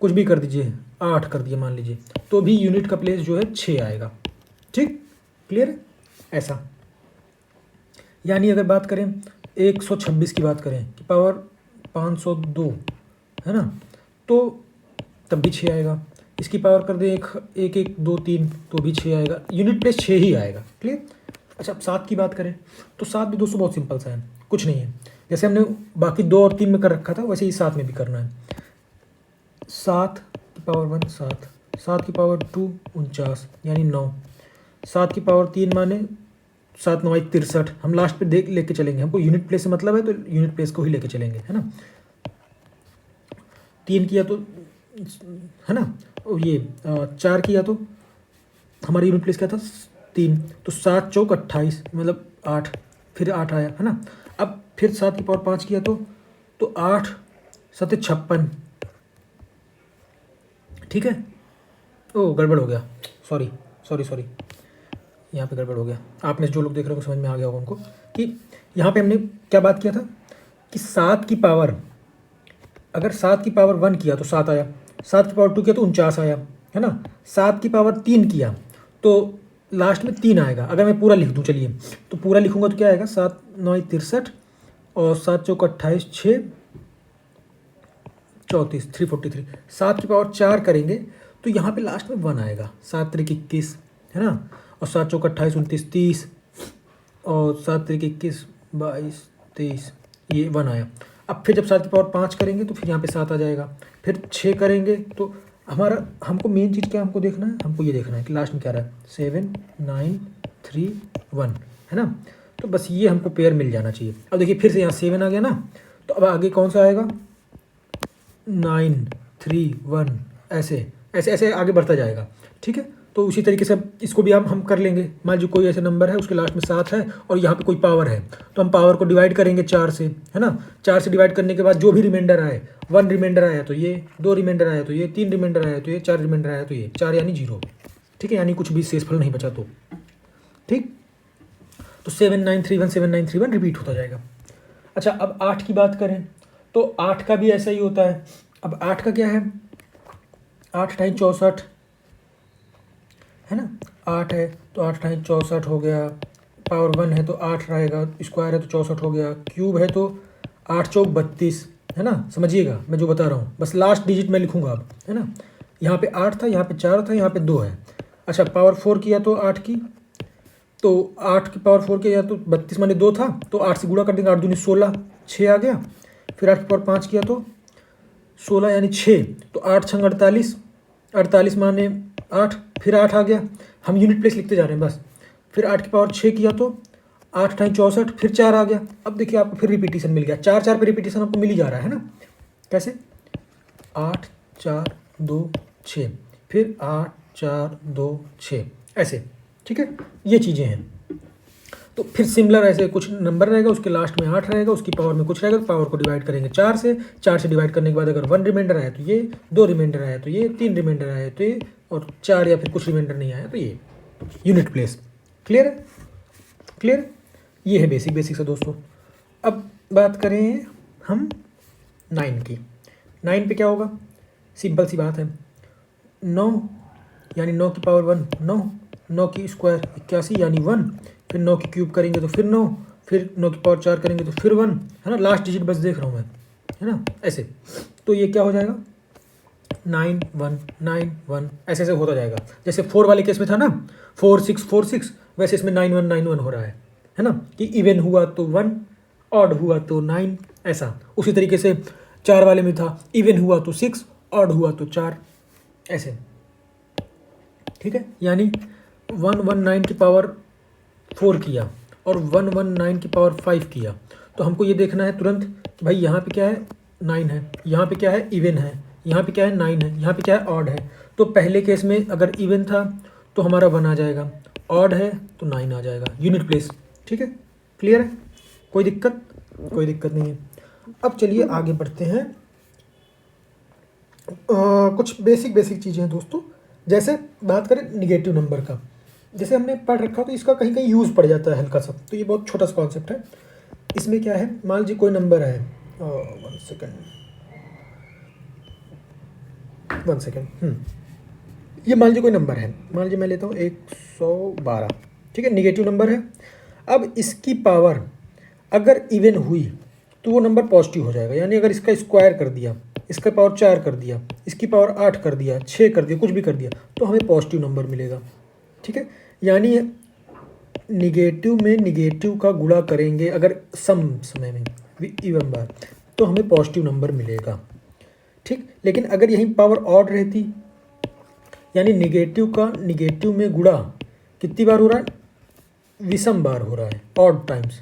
कुछ भी कर दीजिए, 8 कर दिए मान लीजिए, तो भी यूनिट का प्लेस जो है 6 आएगा, ठीक, क्लियर है ऐसा। यानी अगर बात करें 126 की बात करें कि पावर 502 है ना, तो तब भी 6 आएगा। इसकी पावर कर दें 1 1 2 3 तो भी 6 आएगा, यूनिट प्लेस 6 ही आएगा। क्लियर। अच्छा अब 7 की बात करें तो 7 भी दोस्तों बहुत सिंपल सा है, कुछ नहीं है, जैसे हमने बाकी 2 और 3 में कर रखा था वैसे ही 7 में भी करना है। 7 की पावर 1 7, 7 की पावर 2 49 यानी 9, 7 की पावर 3 माने 7 9 63, हम लास्ट पे देख लेके चलेंगे, हमको यूनिट प्लेस से मतलब है तो यूनिट प्लेस को ही लेके चलेंगे, है ना। 3 किया तो है ना, और ये 4 किया तो हमारा यूनिट प्लेस क्या था 3, तो 7 चौक 28 मतलब 8, फिर 8 आया है ना। अब फिर 7 की पावर 5 किया तो 8 7 56, ठीक है। ओ गड़बड़ हो गया, सॉरी सॉरी सॉरी, यहाँ पे गड़बड़ हो गया। आपने जो लोग देख रहे हो समझ में आ गया होगा उनको कि यहाँ पे हमने क्या बात किया था कि 7 की पावर, अगर 7 की पावर 1 किया तो 7 आया, 7 की पावर 2 किया तो 49 आया, है ना। 7 की पावर 3 किया तो लास्ट में 3 आएगा। अगर मैं पूरा लिख दूँ, चलिए तो पूरा लिखूंगा तो क्या आएगा 7 9 63 और 7 चौक 28 6 34 343। 7 की पावर 4 करेंगे तो यहाँ पे लास्ट में 1 आएगा, 7 त्रिक 21, है ना। और 7 चौक 28 29 30 और 7 त्रिक 21 22 23, ये 1 आया। अब फिर जब 7 की पावर 5 करेंगे तो फिर यहाँ पे 7 आ जाएगा, फिर 6 करेंगे तो हमारा, हमको मेन चीज़ क्या हमको देखना है, हमको ये देखना है कि लास्ट में क्या रहा है 7 9 3 1, है ना। तो बस ये हमको पेयर मिल जाना चाहिए। अब देखिए फिर से यहाँ 7 आ गया ना, तो अब आगे कौन सा आएगा 9 3 1, ऐसे ऐसे ऐसे आगे बढ़ता जाएगा, ठीक है। तो उसी तरीके से अब इसको भी हम कर लेंगे। मान लीजिए कोई ऐसे नंबर है उसके लास्ट में 7 है और यहाँ पे कोई पावर है, तो हम पावर को डिवाइड करेंगे 4 से, है ना। 4 से डिवाइड करने के बाद जो भी रिमाइंडर आए, 1 रिमाइंडर आया तो ये, 2 रिमाइंडर आया तो ये, 3 रिमाइंडर आया तो ये, 4 रिमाइंडर आया तो ये, 4 यानी 0, ठीक है, यानी कुछ भी शेषफल नहीं बचा तो, ठीक। तो 7 9 3 1 7 9 3 1 रिपीट होता जाएगा। अच्छा अब 8 की बात करें तो 8 का भी ऐसा ही होता है। अब 8 का क्या है, 8 टाइम 64, है ना। 8 है तो 8 टाइम 64 हो गया, पावर 1 है तो 8 रहेगा, स्क्वायर है तो 64 हो गया, क्यूब है तो 8 चौक 32, है ना। समझिएगा मैं जो बता रहा हूँ, बस लास्ट डिजिट में लिखूंगा अब, है ना। यहाँ पे 8 था, यहाँ पे 4 था, यहाँ पे 2 है। अच्छा पावर 4 किया तो 8 की, तो 8 की पावर 4 किया तो 32 माने 2 था, तो 8 से गुणा कर देंगे, 8 दूनी 16, 6 आ गया। फिर 8 की पावर 5 किया तो 16 यानी 6, तो 8 छंग 48, 48 माने 8, फिर 8 आ गया। हम यूनिट प्लेस लिखते जा रहे हैं बस। फिर 8 की पावर 6 किया तो 8 टाइम 64, फिर 4 आ गया। अब देखिए आपको फिर रिपीटिशन मिल गया, 4 4 पे रिपीटिशन आपको मिल ही जा रहा है ना। कैसे 8 4 2 6, फिर 8 4 2 6, ऐसे, ठीक है। ये चीज़ें हैं। तो फिर सिमिलर ऐसे कुछ नंबर रहेगा, उसके लास्ट में 8 रहेगा, उसकी पावर में कुछ रहेगा, तो पावर को डिवाइड करेंगे 4 से, 4 से डिवाइड करने के बाद अगर 1 रिमाइंडर आया तो ये, 2 रिमाइंडर आया तो ये, 3 रिमाइंडर आया तो ये, और 4 या फिर कुछ रिमाइंडर नहीं आया तो ये। यूनिट प्लेस क्लियर है, क्लियर। ये है बेसिक से दोस्तों। अब बात करें हम 9 की। 9 पे क्या होगा, सिंपल सी बात है, 9 यानी 9 की पावर 1 9, 9 की स्क्वायर 81 यानी 1, फिर 9 की क्यूब करेंगे तो फिर 9, फिर 9 की पावर 4 करेंगे तो फिर 1, है ना। लास्ट डिजिट बस देख रहा हूँ मैं, है ना, ऐसे। तो ये क्या हो जाएगा 9 1 9 1, ऐसे ऐसे होता जाएगा। जैसे 4 वाले केस में था ना 4 6 4 6, वैसे इसमें 9 1 9 1 हो रहा है ना। कि इवन हुआ तो 1, ऑड हुआ तो 9, ऐसा। उसी तरीके से 4 वाले में था इवन हुआ तो 6, ऑड हुआ तो 4, ऐसे, ठीक है। यानी 119 की पावर 4 किया और 119 की पावर 5 किया, तो हमको ये देखना है तुरंत कि भाई यहाँ पे क्या है 9 है, यहाँ पे क्या है इवन है, यहाँ पे क्या है 9 है, यहाँ पे क्या है ऑड है। तो पहले केस में अगर इवन था तो हमारा 1 आ जाएगा, ऑड है तो 9 आ जाएगा, यूनिट प्लेस, ठीक है। क्लियर है, कोई दिक्कत, कोई दिक्कत नहीं है। अब चलिए आगे बढ़ते हैं। कुछ बेसिक चीज़ें हैं दोस्तों। जैसे बात करें निगेटिव नंबर का, जैसे हमने पढ़ रखा तो इसका कहीं कहीं यूज़ पड़ जाता है हल्का सा, तो ये बहुत छोटा सा कॉन्सेप्ट है। इसमें क्या है, मान लीजिए कोई नंबर है, 1 सेकेंड, ये मान लीजिए कोई नंबर है, मान लीजिए मैं लेता हूँ 112, ठीक है, निगेटिव नंबर है। अब इसकी पावर अगर इवन हुई तो वो नंबर पॉजिटिव हो जाएगा, यानी अगर इसका स्क्वायर कर दिया, इसका पावर 4 कर दिया, इसकी पावर 8 कर दिया, 6 कर दिया, कुछ भी कर दिया, तो हमें पॉजिटिव नंबर मिलेगा, ठीक है। यानी निगेटिव में निगेटिव का गुणा करेंगे अगर सम समय में इवन बार, तो हमें पॉजिटिव नंबर मिलेगा, ठीक। लेकिन अगर यहीं पावर ऑड रहती, यानी निगेटिव का निगेटिव में गुणा कितनी बार हो रहा है, विषम बार हो रहा है, ऑड टाइम्स,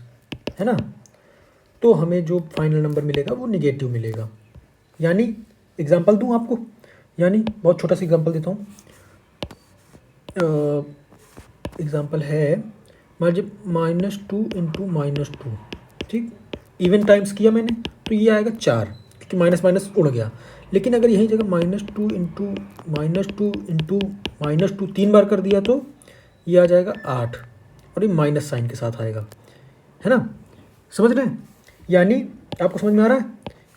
है ना, तो हमें जो फाइनल नंबर मिलेगा वो निगेटिव मिलेगा। यानी एग्जाम्पल दूँ आपको, यानी बहुत छोटा सा एग्जाम्पल देता हूँ। एग्जाम्पल है, मान लीजिए -2 × -2, ठीक, इवन टाइम्स किया मैंने तो ये आएगा 4, क्योंकि माइनस माइनस उड़ गया। लेकिन अगर यही जगह -2 × -2 3 बार कर दिया तो ये आ जाएगा 8, और ये माइनस साइन के साथ आएगा, है ना, समझ रहे हैं? यानी आपको समझ में आ रहा है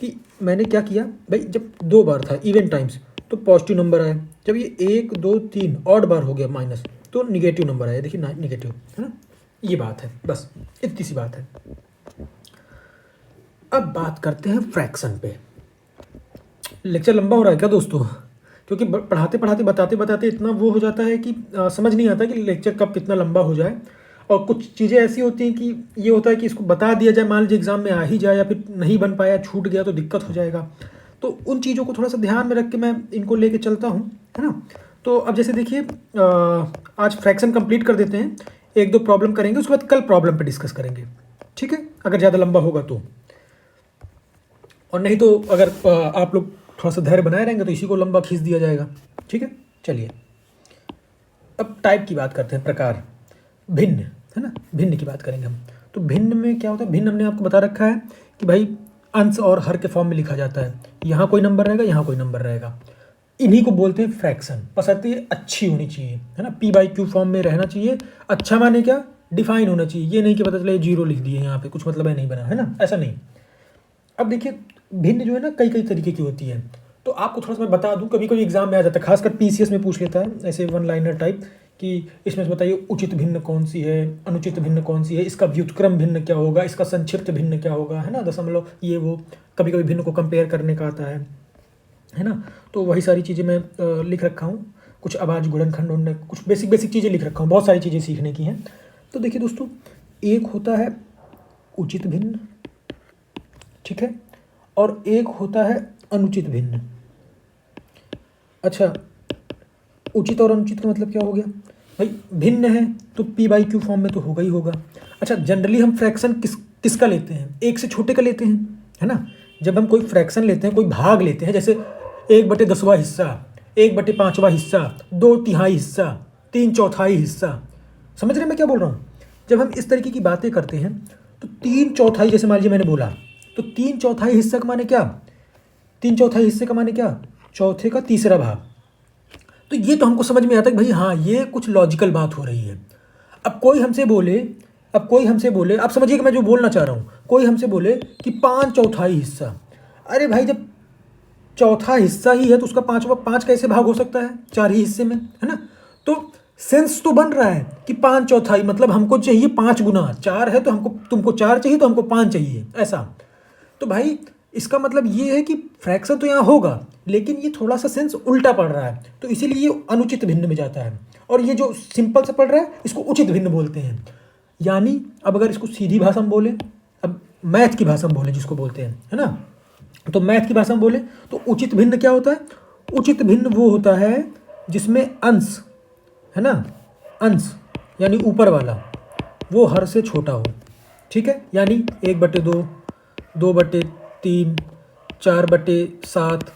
कि मैंने क्या किया भाई, जब 2 बार था इवन टाइम्स तो पॉजिटिव नंबर आया, जब ये 1 2 3 ऑड बार हो गया माइनस तो निगेटिव नंबर आया, देखिए निगेटिव, है ना, ये बात है, बस इतनी सी बात है। अब बात करते हैं फ्रैक्शन पे। लेक्चर लंबा हो रहा है क्या दोस्तों? क्योंकि पढ़ाते पढ़ाते बताते बताते इतना वो हो जाता है कि समझ नहीं आता कि लेक्चर कब कितना लंबा हो जाए। और कुछ चीज़ें ऐसी होती हैं कि ये होता है कि इसको बता दिया जाए, मान लीजिए एग्ज़ाम में आ ही जाए या फिर नहीं बन पाया, छूट गया तो दिक्कत हो जाएगा। तो उन चीज़ों को थोड़ा सा ध्यान में रख के मैं इनको लेके चलता हूँ, है ना। तो अब जैसे देखिए, आज फ्रैक्शन कंप्लीट कर देते हैं, 1-2 प्रॉब्लम करेंगे, उसके बाद कल प्रॉब्लम पे डिस्कस करेंगे, ठीक है, अगर ज़्यादा लंबा होगा तो। और नहीं तो अगर आप लोग थोड़ा सा धैर्य बनाए रहेंगे तो इसी को लंबा खींच दिया जाएगा, ठीक है। चलिए अब टाइप की बात करते हैं, प्रकार, भिन्न, है ना, भिन्न की बात करेंगे हम। तो भिन्न में क्या होता है, भिन्न हमने आपको बता रखा है कि भाई अंश और हर के फॉर्म में लिखा जाता है, यहाँ कोई नंबर रहेगा, यहाँ कोई नंबर रहेगा, इन्हीं को बोलते हैं फ्रैक्शन। बशर्ते ये अच्छी होनी चाहिए, है ना, P/Q फॉर्म में रहना चाहिए। अच्छा माने क्या, डिफाइन होना चाहिए, ये नहीं कि पता चले 0 लिख दिए यहाँ पे, कुछ मतलब है नहीं बना, है ना, ऐसा नहीं। अब देखिए भिन्न जो है ना कई कई तरीके की होती है, तो आपको थोड़ा सा मैं बता दूं, कभी कभी एग्जाम में आ जाता है, खासकर PCS में पूछ लेता है ऐसे 1 लाइनर टाइप कि इसमें से बताइए उचित भिन्न कौन सी है, अनुचित भिन्न कौन सी है, इसका व्युत्क्रम भिन्न क्या होगा, इसका संक्षिप्त भिन्न क्या होगा, है ना, दशमलव ये वो, कभी कभी भिन्न को कंपेयर करने का आता है ना। तो वही सारी चीज़ें मैं लिख रखा हूँ, कुछ आवाज़ गुणनखंड उड़ने, कुछ बेसिक बेसिक चीज़ें लिख रखा हूँ, बहुत सारी चीज़ें सीखने की हैं। तो देखिए दोस्तों, एक होता है उचित भिन्न, ठीक है, और एक होता है अनुचित भिन्न। अच्छा, उचित और अनुचित का मतलब क्या हो गया भाई, भिन्न है तो P/Q फॉर्म में तो होगा ही होगा। अच्छा, जनरली हम फ्रैक्शन किसका लेते हैं, एक से छोटे का लेते हैं, है ना। जब हम कोई फ्रैक्शन लेते हैं, कोई भाग लेते हैं, जैसे 1/10वां हिस्सा, 1/5वां हिस्सा, 2/3 हिस्सा, 3/4 हिस्सा, समझ रहे हैं मैं क्या बोल रहा हूँ। जब हम इस तरीके की बातें करते हैं तो 3/4, जैसे मान लीजिए मैंने बोला, तो 3/4 हिस्सा का माने क्या, 3/4 हिस्से का माने क्या, चौथे का तीसरा भाग। तो ये तो हमको समझ में आता है कि भाई हाँ ये कुछ लॉजिकल बात हो रही है। अब कोई हमसे बोले, आप समझिए कि मैं जो बोलना चाह रहा हूँ, कोई हमसे बोले कि 5/4 हिस्सा, अरे भाई जब चौथा हिस्सा ही है तो उसका 5 कैसे भाग हो सकता है 4 ही हिस्से में, है ना। तो सेंस तो बन रहा है कि 5/4, मतलब हमको चाहिए 5 गुना 4 है, तो हमको, तुमको 4 चाहिए तो हमको 5 चाहिए, ऐसा। तो भाई इसका मतलब ये है कि फ्रैक्शन तो यहाँ होगा, लेकिन ये थोड़ा सा सेंस उल्टा पड़ रहा है, तो इसीलिए ये अनुचित भिन्न में जाता है। और ये जो सिंपल से पढ़ रहा है इसको उचित भिन्न बोलते हैं। यानी अब अगर इसको सीधी भाषा में बोले, अब मैथ की भाषा में बोले जिसको बोलते हैं, है ना, तो मैथ की भाषा में बोले तो उचित भिन्न क्या होता है, उचित भिन्न वो होता है जिसमें अंश, है ना, अंश यानी ऊपर वाला वो हर से छोटा हो, ठीक है। यानी 1/2, 2/3, 4/7,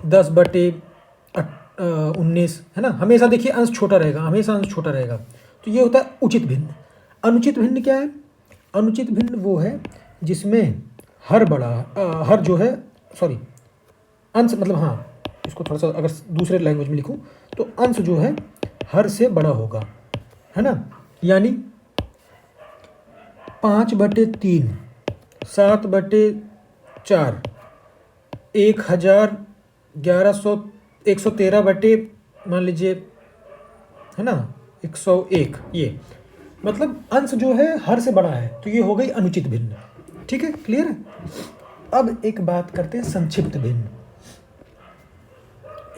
10/19, है ना, हमेशा देखिए अंश छोटा रहेगा, हमेशा अंश छोटा रहेगा। तो ये होता है उचित भिन्न। अनुचित भिन्न क्या है, अनुचित भिन्न वो है जिसमें हर बड़ा हर जो है, सॉरी, अंश मतलब, हाँ इसको थोड़ा सा अगर दूसरे लैंग्वेज में लिखूं तो अंश जो है हर से बड़ा होगा, है ना। यानी 5/3, 7/4, 113 मान लीजिए, है ना, 101, ये मतलब अंश जो है हर से बड़ा है, तो ये हो गई अनुचित भिन्न, ठीक है, क्लियर है। अब एक बात करते हैं संक्षिप्त भिन्न।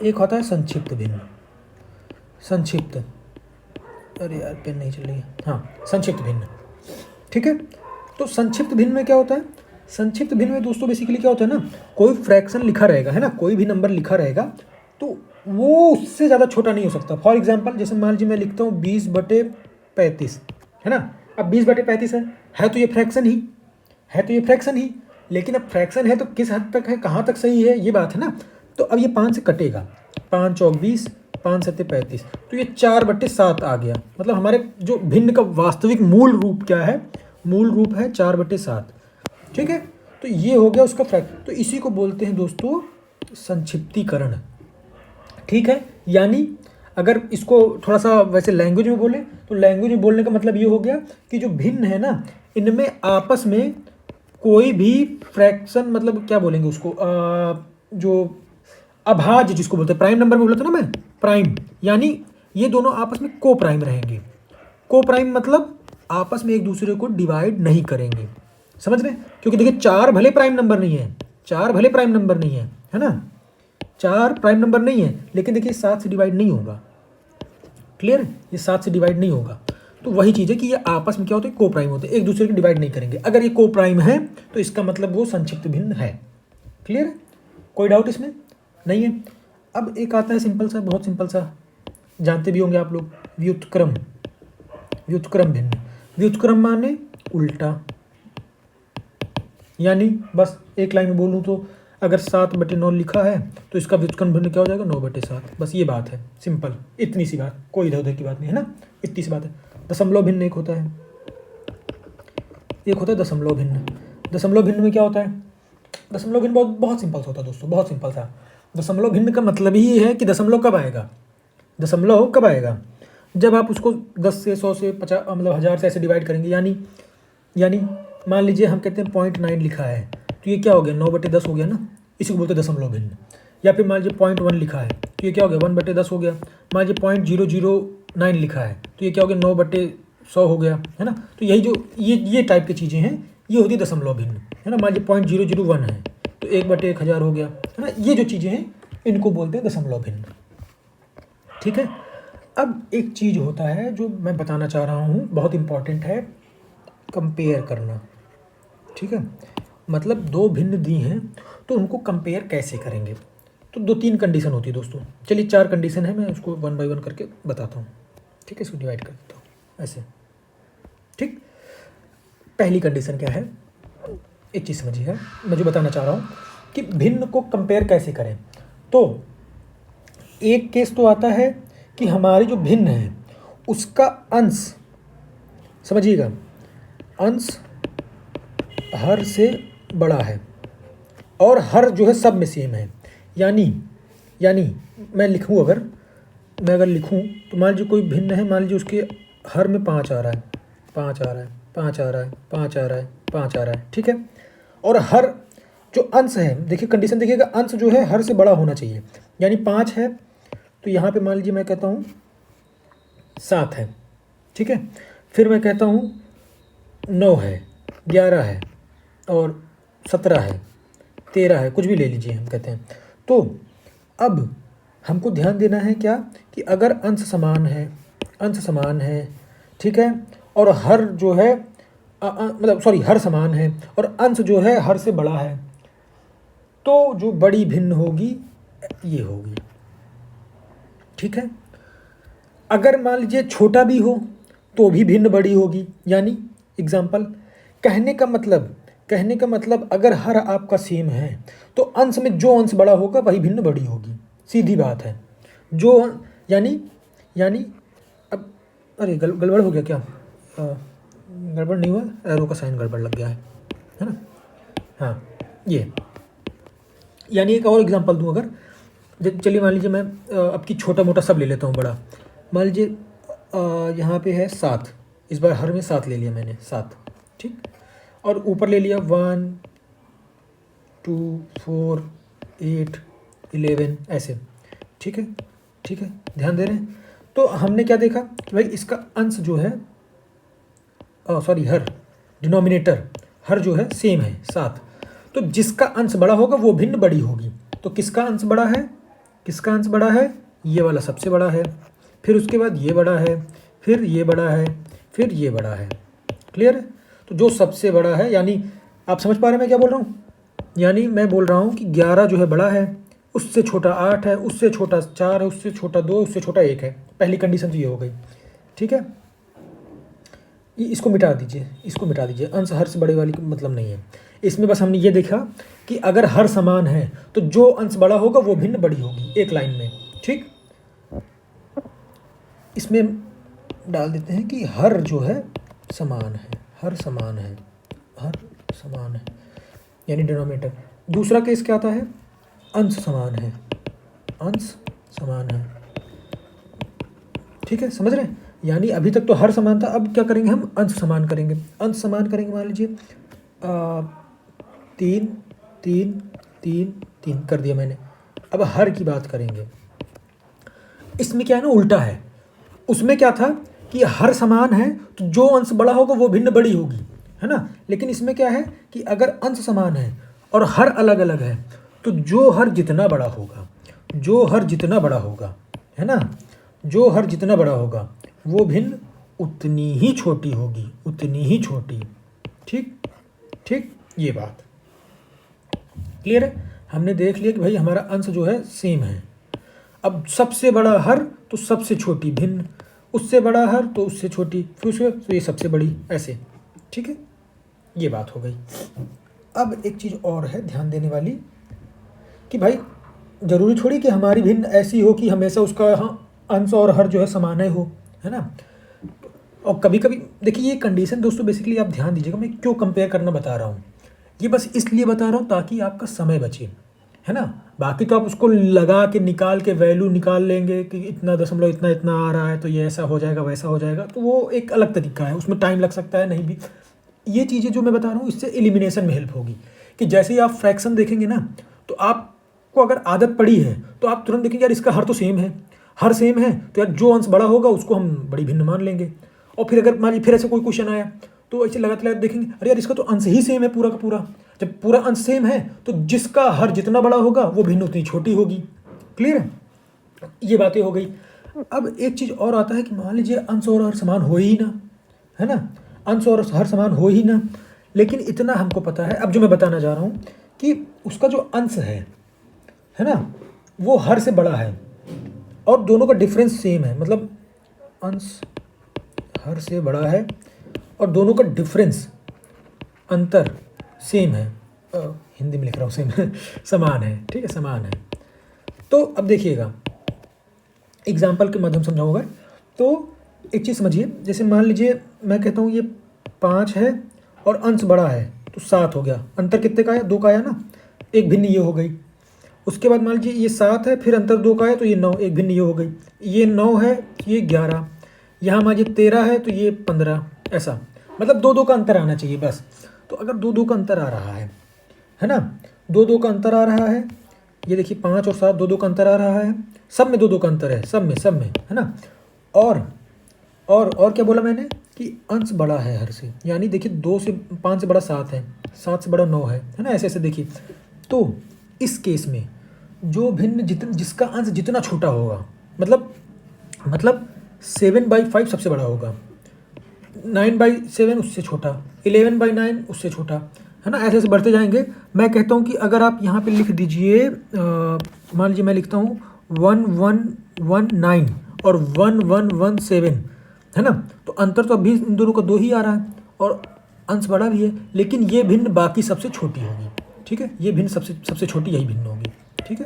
एक होता है संक्षिप्त भिन्न, संक्षिप्त, अरे यार पेन नहीं चल रही है, हाँ संक्षिप्त भिन्न, ठीक है। तो संक्षिप्त भिन्न में क्या होता है, संक्षिप्त भिन्न में दोस्तों बेसिकली क्या होता है ना, कोई फ्रैक्शन लिखा रहेगा, है ना, कोई भी नंबर लिखा रहेगा तो वो उससे ज़्यादा छोटा नहीं हो सकता। फॉर एग्जांपल जैसे मान लीजिए मैं लिखता हूँ 20/35, है ना। अब 20/35 है तो ये फ्रैक्शन ही है, तो ये फ्रैक्शन ही, लेकिन अब फ्रैक्शन है तो किस हद तक है, कहाँ तक सही है, ये बात है ना। तो अब ये 5 से कटेगा, 5 चौक 20, 5 सत्ते 35, तो ये 4/7 आ गया। मतलब हमारे जो भिन्न का वास्तविक मूल रूप क्या है, मूल रूप है 4/7। ठीक है, तो ये हो गया उसका फैक्ट। तो इसी को बोलते हैं दोस्तों संक्षिप्तीकरण। ठीक है, यानी अगर इसको थोड़ा सा वैसे लैंग्वेज में बोले तो लैंग्वेज में बोलने का मतलब ये हो गया कि जो भिन्न है ना, इनमें आपस में कोई भी फ्रैक्शन, मतलब क्या बोलेंगे उसको, जो अभाज्य जिसको बोलते हैं, प्राइम नंबर में बोला था ना मैं, प्राइम, यानी ये दोनों आपस में को प्राइम रहेंगे। को प्राइम मतलब आपस में एक दूसरे को डिवाइड नहीं करेंगे, समझ रहे हैं? क्योंकि देखिए 4 भले प्राइम नंबर नहीं है, 4 भले प्राइम नंबर नहीं है ना, 4 प्राइम नंबर नहीं है, लेकिन देखिए 7 से डिवाइड नहीं होगा। क्लियर है? ये 7 से डिवाइड नहीं होगा। तो वही चीज़ है कि ये आपस में क्या होते हैं, को प्राइम होते हैं, एक दूसरे को डिवाइड नहीं करेंगे। अगर ये को प्राइम है तो इसका मतलब वो संक्षिप्त भिन्न है। क्लियर है? कोई डाउट इसमें नहीं है? अब एक आता है सिंपल सा, बहुत सिंपल सा, जानते भी होंगे आप लोग, व्युत्क्रम। व्युत्क्रम भिन्न। व्युत्क्रम माने उल्टा, यानी बस एक लाइन में बोलूँ तो अगर 7/9 लिखा है तो इसका व्युत्क्रम भिन्न क्या हो जाएगा, 9/7। बस ये बात है, सिंपल, इतनी सी बात, कोई इधर उधर की बात नहीं है ना, इतनी सी बात है। दशमलव भिन्न एक होता है, एक होता है दशमलव भिन्न। दशमलव भिन्न में क्या होता है? दशमलव भिन्न बहुत बहुत सिंपल सा होता है दोस्तों, बहुत सिंपल सा। दशमलव भिन्न का मतलब ही ये है कि दशमलव कब आएगा, दशमलव कब आएगा, जब आप उसको 10 से 100 से 50, मतलब 1000 से ऐसे डिवाइड करेंगे। यानी मान लीजिए हम कहते हैं 0.9 लिखा है, तो ये क्या हो गया, 9/10 हो गया ना, इसी को बोलते हैं दशमलव भिन्न। या फिर मान लीजिए 0.1 लिखा है तो ये क्या हो गया, 1/10 हो गया। मान लीजिए 0.009 लिखा है तो ये क्या हो गया, 9/100 हो गया, है ना। तो यही जो ये टाइप की चीज़ें हैं, ये होती है दशमलव भिन्न, है ना। मान लीजिए 0.001 है तो 1/1000 हो गया, है ना। ये जो चीज़ें हैं इनको बोलते हैं दशमलव भिन्न। ठीक है, अब एक चीज़ होता है जो मैं बताना चाह रहा हूँ, बहुत इंपॉर्टेंट है, कंपेयर करना। ठीक है, मतलब दो भिन्न दी हैं तो उनको कंपेयर कैसे करेंगे। तो 2-3 कंडीशन होती है दोस्तों, चलिए 4 कंडीशन है, मैं उसको 1 बाय 1 करके बताता हूँ। ठीक है, इसको डिवाइड कर देता हूँ ऐसे। ठीक, पहली कंडीशन क्या है, एक चीज़ समझिएगा, मैं जो बताना चाह रहा हूँ कि भिन्न को कंपेयर कैसे करें। तो एक केस तो आता है कि हमारी जो भिन्न है उसका अंश, समझिएगा, अंश हर से बड़ा है और हर जो है सब में सेम है। यानी मैं लिखूँ, अगर मैं लिखूँ तो मान लीजिए कोई भिन्न है, मान लीजिए उसके हर में 5 आ रहा है, 5 आ रहा है, 5 आ रहा है, 5 आ रहा है, 5 आ रहा है। ठीक है, और हर जो अंश है, देखिए कंडीशन देखिएगा, अंश जो है हर से बड़ा होना चाहिए। यानी 5 है तो यहाँ पे मान लीजिए मैं कहता हूँ 7 है। ठीक है, फिर मैं कहता हूँ 9 है, 11 है और 17 है, 13 है, कुछ भी ले लीजिए हम कहते हैं। तो अब हमको ध्यान देना है क्या, कि अगर अंश समान है, अंश समान है, ठीक है, और हर जो है मतलब सॉरी हर समान है और अंश जो है हर से बड़ा है, तो जो बड़ी भिन्न होगी ये होगी। ठीक है, अगर मान लीजिए छोटा भी हो तो भी भिन्न बड़ी होगी। यानी एग्जाम्पल, कहने का मतलब अगर हर आपका सेम है तो अंश में जो अंश बड़ा होगा वही भिन्न बड़ी होगी, सीधी बात है। जो यानी अब अरे गड़बड़ हो गया क्या, गड़बड़ नहीं हुआ, एरो का साइन गड़बड़ लग गया है ना। हाँ, ये यानी एक और एग्जांपल दूँ, अगर चलिए मान लीजिए मैं अब की छोटा मोटा सब ले लेता हूँ बड़ा। मान लीजिए यहाँ पे है 7, इस बार हर में 7 ले लिया मैंने, 7। ठीक, और ऊपर ले लिया 1 2 4 8 11 ऐसे। ठीक है, ध्यान दे रहे हैं। तो हमने क्या देखा कि भाई इसका अंश जो है हर, डिनोमिनेटर हर जो है सेम है 7, तो जिसका अंश बड़ा होगा वो भिन्न बड़ी होगी। तो किसका अंश बड़ा है, ये वाला सबसे बड़ा है, फिर उसके बाद ये बड़ा है, फिर ये बड़ा है, फिर ये बड़ा है। क्लियर है? तो जो सबसे बड़ा है, यानी आप समझ पा रहे हैं मैं क्या बोल रहा हूँ, यानी मैं बोल रहा हूँ कि 11 जो है बड़ा है, उससे छोटा 8 है, उससे छोटा 4 है, उससे छोटा 2, उससे छोटा 1 है। पहली कंडीशन तो ये हो गई। ठीक है, इसको मिटा दीजिए, इसको मिटा दीजिए, अंश हर से बड़े वाली का मतलब नहीं है। इसमें बस हमने ये देखा कि अगर हर समान है तो जो अंश बड़ा होगा वो भिन्न बड़ी होगी, एक लाइन में। ठीक, इसमें डाल देते हैं कि हर जो है समान है, हर समान है, हर समान है, यानी डिनोमिनेटर। दूसरा केस क्या आता है, अंश समान है, अंश समान है। ठीक है, समझ रहे हैं? यानी अभी तक तो हर समान था, अब क्या करेंगे हम, अंश समान करेंगे। अंश समान करेंगे, मान लीजिए 3 3 3 3 कर दिया मैंने। अब हर की बात करेंगे, इसमें क्या है ना, उल्टा है। उसमें क्या था कि हर समान है तो जो अंश बड़ा होगा वो भिन्न बड़ी होगी, है ना। लेकिन इसमें क्या है कि अगर अंश समान है और हर अलग अलग है तो जो हर जितना बड़ा होगा, जो हर जितना बड़ा होगा, है ना, जो हर जितना बड़ा होगा वो भिन्न उतनी ही छोटी होगी, उतनी ही छोटी। ठीक ठीक, ये बात क्लियर है। हमने देख लिया कि भाई हमारा अंश जो है सेम है। अब सबसे बड़ा हर तो सबसे छोटी भिन्न, उससे बड़ा हर तो उससे छोटी, फिर उससे तो ये सबसे बड़ी, ऐसे। ठीक है, ये बात हो गई। अब एक चीज़ और है ध्यान देने वाली कि भाई ज़रूरी थोड़ी कि हमारी भिन्न ऐसी हो कि हमेशा उसका अंश और हर जो है समान ही हो, है ना। और कभी कभी देखिए, ये कंडीशन दोस्तों बेसिकली आप ध्यान दीजिएगा, मैं क्यों कंपेयर करना बता रहा हूँ। ये बस इसलिए बता रहा हूँ ताकि आपका समय बचे, है ना। बाकी तो आप उसको लगा के निकाल के वैल्यू निकाल लेंगे कि इतना दशमलव इतना इतना आ रहा है तो ये ऐसा हो जाएगा वैसा हो जाएगा, तो वो एक अलग तरीका है, उसमें टाइम लग सकता है, नहीं भी। ये चीज़ें जो मैं बता रहा हूँ इससे एलिमिनेशन में हेल्प होगी कि जैसे ही आप फ्रैक्शन देखेंगे ना, तो आपको अगर आदत पड़ी है तो आप तुरंत देखेंगे यार इसका हर तो सेम है, हर सेम है तो यार जो अंश बड़ा होगा उसको हम बड़ी भिन्न मान लेंगे। और फिर अगर मान लीजिए फिर ऐसे कोई क्वेश्चन आया तो ऐसे लगाते लगाते देखेंगे अरे यार इसका तो अंश ही सेम है पूरा का पूरा। जब पूरा अंश सेम है तो जिसका हर जितना बड़ा होगा वो भिन्न उतनी छोटी होगी। क्लियर है, ये बातें हो गई। अब एक चीज़ और आता है कि मान लीजिए अंश और हर समान हो ही ना, है ना, अंश और हर समान हो ही ना, लेकिन इतना हमको पता है अब जो मैं बताना जा रहा हूँ कि उसका जो अंश है ना, वो हर से बड़ा है और दोनों का डिफरेंस सेम है, मतलब अंश हर से बड़ा है और दोनों का डिफरेंस, अंतर सेम है। हिंदी में लिख रहा हूँ सेम समान है, ठीक है, समान है। तो अब देखिएगा एग्जाम्पल के माध्यम समझाऊंगा। तो एक चीज़ समझिए, जैसे मान लीजिए मैं कहता हूँ ये 5 है और अंश बड़ा है तो 7 हो गया, अंतर कितने का है, 2 का आया ना, एक भिन्न ये हो गई। उसके बाद मान लीजिए ये 7 है, फिर अंतर 2 का है तो ये 9, एक भिन्न ये हो गई। ये 9 है तो ये 11, यहाँ मान लीजिए 13 है तो ये 15, ऐसा। मतलब 2 2 का अंतर आना चाहिए बस। तो अगर 2 2 का अंतर आ रहा है ना, 2 2 का अंतर आ रहा है, ये देखिए 5 और 7 2 2 का अंतर आ रहा है, सब में 2 2 का अंतर है, सब में, है ना। और क्या बोला मैंने कि अंश बड़ा है हर से, यानी देखिए 2 से 5 से बड़ा 7 है, 7 से बड़ा 9 है ना, ऐसे ऐसे देखिए। तो इस केस में जो भिन्न जिसका अंश जितना छोटा होगा, मतलब 7/5 सबसे बड़ा होगा, 9/7 उससे छोटा, 11/9 उससे छोटा, है ना, ऐसे ऐसे बढ़ते जाएंगे। मैं कहता हूँ कि अगर आप यहाँ पे लिख दीजिए, मान लीजिए मैं लिखता हूँ 1119 और 1117, है ना, तो अंतर तो अभी इन दोनों का 2 ही आ रहा है और अंश बड़ा भी है, लेकिन ये भिन्न बाकी सबसे छोटी होगी। ठीक है, ये भिन्न सबसे छोटी यही भिन्न होगी। ठीक है,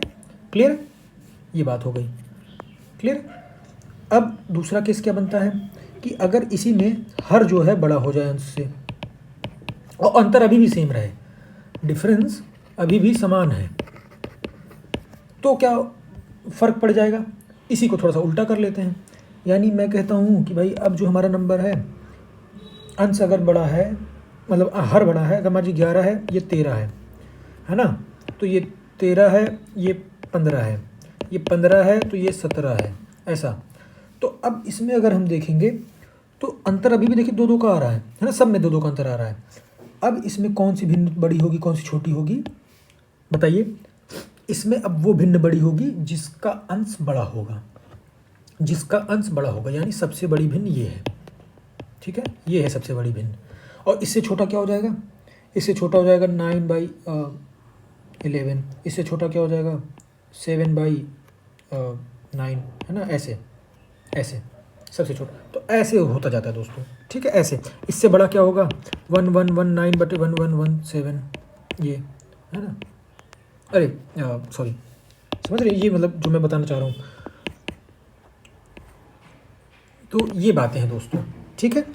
क्लियर है, ये बात हो गई क्लियर। अब दूसरा केस क्या बनता है कि अगर इसी में हर जो है बड़ा हो जाए अंश से और अंतर अभी भी सेम रहे, डिफरेंस अभी भी समान है, तो क्या फ़र्क पड़ जाएगा। इसी को थोड़ा सा उल्टा कर लेते हैं, यानी मैं कहता हूँ कि भाई अब जो हमारा नंबर है, अंश अगर बड़ा है, मतलब हर बड़ा है, अगर मान लीजिए 11 है, ये 13 है ना, तो ये 13 है, ये 15 है, ये 15 है तो ये 17 है, ऐसा। तो अब इसमें अगर हम देखेंगे तो अंतर अभी भी देखिए 2 2 का आ रहा है ना, सब में 2 2 का अंतर आ रहा है। अब इसमें कौन सी भिन्न बड़ी होगी, कौन सी छोटी होगी, बताइए। इसमें अब वो भिन्न बड़ी होगी जिसका अंश बड़ा होगा, जिसका अंश बड़ा होगा, यानी सबसे बड़ी भिन्न ये है। ठीक है, ये है सबसे बड़ी भिन्न। और इससे छोटा क्या हो जाएगा, इससे छोटा हो जाएगा 9/11, इससे छोटा क्या हो जाएगा 7/9, है ना, ऐसे ऐसे। सबसे छोटा, तो ऐसे होता जाता है दोस्तों, ठीक है। ऐसे इससे बड़ा क्या होगा 1119/1117, ये है ना। अरे सॉरी, समझ रहे, ये मतलब जो मैं बताना चाह रहा हूँ। तो ये बातें हैं दोस्तों, ठीक है।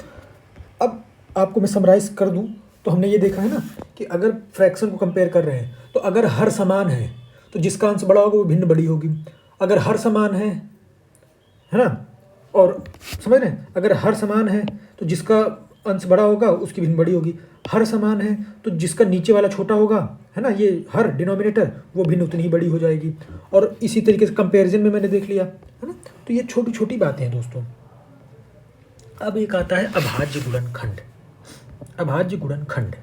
अब आपको मैं समराइज़ कर दूं, तो हमने ये देखा है ना कि अगर फ्रैक्शन को कंपेयर कर रहे हैं, तो अगर हर समान है तो जिसका अंश बड़ा होगा वो भिन्न बड़ी होगी। अगर हर समान है ना, और समझ रहे हैं, अगर हर समान है तो जिसका अंश बड़ा होगा उसकी भिन्न बड़ी होगी। हर समान है तो जिसका नीचे वाला छोटा होगा, है ना, ये हर डिनोमिनेटर, वो भिन्न उतनी ही बड़ी हो जाएगी। और इसी तरीके से कंपैरिजन में मैंने देख लिया, है ना। तो ये छोटी छोटी बातें हैं दोस्तों। अब एक आता है अभाज्य गुणनखंड। अभाज्य गुणनखंड,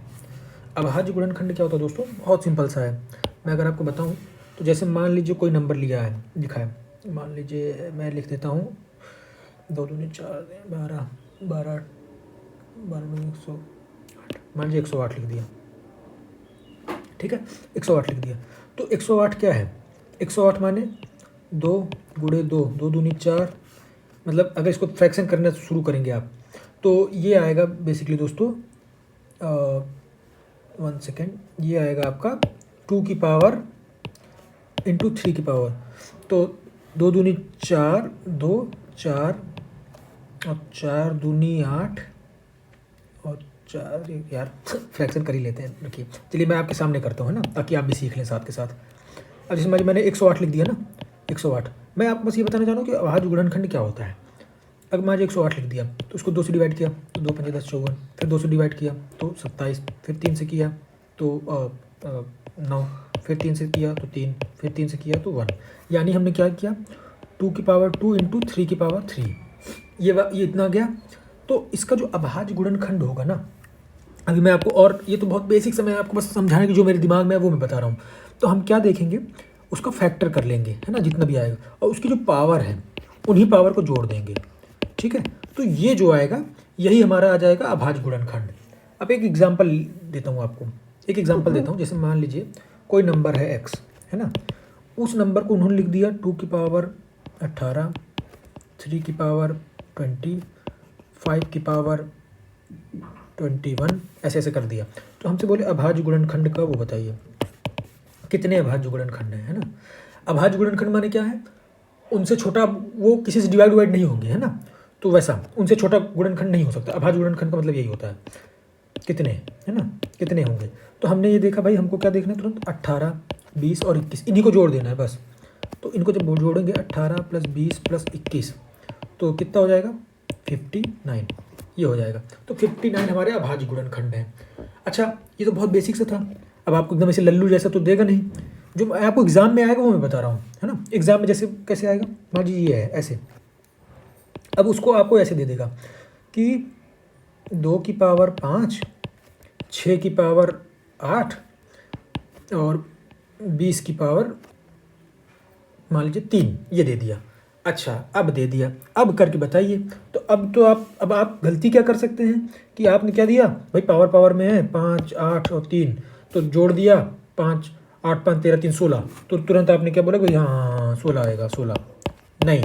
अभाज्य गुणनखंड क्या होता है दोस्तों, बहुत सिंपल सा है। मैं अगर आपको बताऊं तो जैसे मान लीजिए कोई नंबर लिया है, लिखा है, मान लीजिए मैं लिख देता हूँ 2 दूनी 4 12 12 12 108, मान लीजिए 108 लिख दिया, ठीक है, 108 लिख दिया। तो 108 क्या है, 108 माने 2 गुणे 2, 2 दूनी 4, मतलब अगर इसको फ्रैक्शन करना शुरू करेंगे आप, तो ये आएगा बेसिकली दोस्तों 1 सेकेंड, ये आएगा आपका 2 की पावर इंटू 3 की पावर। तो 2 दूनी 4, 2 4 और 4 दूनी 8 और 4, यार फ्रैक्शन कर ही लेते हैं, रखिए, चलिए मैं आपके सामने करता हूँ, है ना, ताकि आप भी सीख लें साथ के साथ। अब जैसे मैंने 108 लिख दिया ना, 108, मैं आपको बस ये बताना चाह रहा हूँ कि अभाज्य गुणनखंड क्या होता है। अगर मैं 108 लिख दिया तो उसको 2 से डिवाइड किया तो 2 पंजे 10 54, फिर 2 से डिवाइड किया तो 27, फिर 3 से किया तो 9, फिर 3 से किया तो 3, फिर 3 से किया तो 1, यानी हमने क्या किया 2 की पावर 2 इंटू 3 की पावर 3, ये इतना गया। तो इसका जो अभाज्य गुणनखंड होगा ना, अभी मैं आपको, और ये तो बहुत बेसिक से मैं आपको बस समझाने की जो मेरे दिमाग में है वो मैं बता रहा हूँ। तो हम क्या देखेंगे, उसका फैक्टर कर लेंगे, है ना, जितना भी आएगा, और उसकी जो पावर है उन्हीं पावर को जोड़ देंगे, ठीक है। तो ये जो आएगा यही हमारा आ जाएगा अभाज्य गुणनखंड। अब एक एग्जांपल देता हूँ आपको, एक एग्जांपल देता हूँ। जैसे मान लीजिए कोई नंबर है x, है ना, उस नंबर को उन्होंने लिख दिया 2 की पावर 18, 3 की पावर 20, 5 की पावर 21, ऐसे ऐसे कर दिया। तो हमसे बोले अभाज्य गुणनखंड का वो बताइए, कितने अभाज्य गुणनखंड है ना। अभाज्य गुणनखंड माने क्या है, उनसे छोटा वो किसी से डिवाइड नहीं होंगे, है ना, तो वैसा उनसे छोटा गुणनखंड नहीं हो सकता। अभाज्य गुणनखंड का मतलब यही होता है, कितने, है ना, कितने होंगे। तो हमने ये देखा भाई, हमको क्या देखना है तुरंत, 18, 20 और 21, इन्हीं को जोड़ देना है बस। तो इनको जब जोड़ेंगे 18 + 20 + 21, तो कितना हो जाएगा 59, ये हो जाएगा। तो 59 हमारे अभाज्य गुणनखंड है। अच्छा, ये तो बहुत बेसिक सा था। अब आपको एकदम ऐसे लल्लू जैसा तो देगा नहीं, जो आपको एग्जाम में आएगा वो मैं बता रहा हूँ, है ना। एग्जाम में जैसे कैसे आएगा, मान लीजिए ये है ऐसे, अब उसको आपको ऐसे दे देगा कि 2 की पावर 5, 6 की पावर 8 और 20 की पावर मान लीजिए 3, ये दे दिया। अच्छा, अब दे दिया, अब करके बताइए। तो अब आप गलती क्या कर सकते हैं कि आपने क्या दिया भाई, पावर में है 5, 8 और 3, तो जोड़ दिया 5, 8 5 13 3 16, तो तुरंत आपने क्या बोला भाई, हाँ 16 आएगा, 16 नहीं,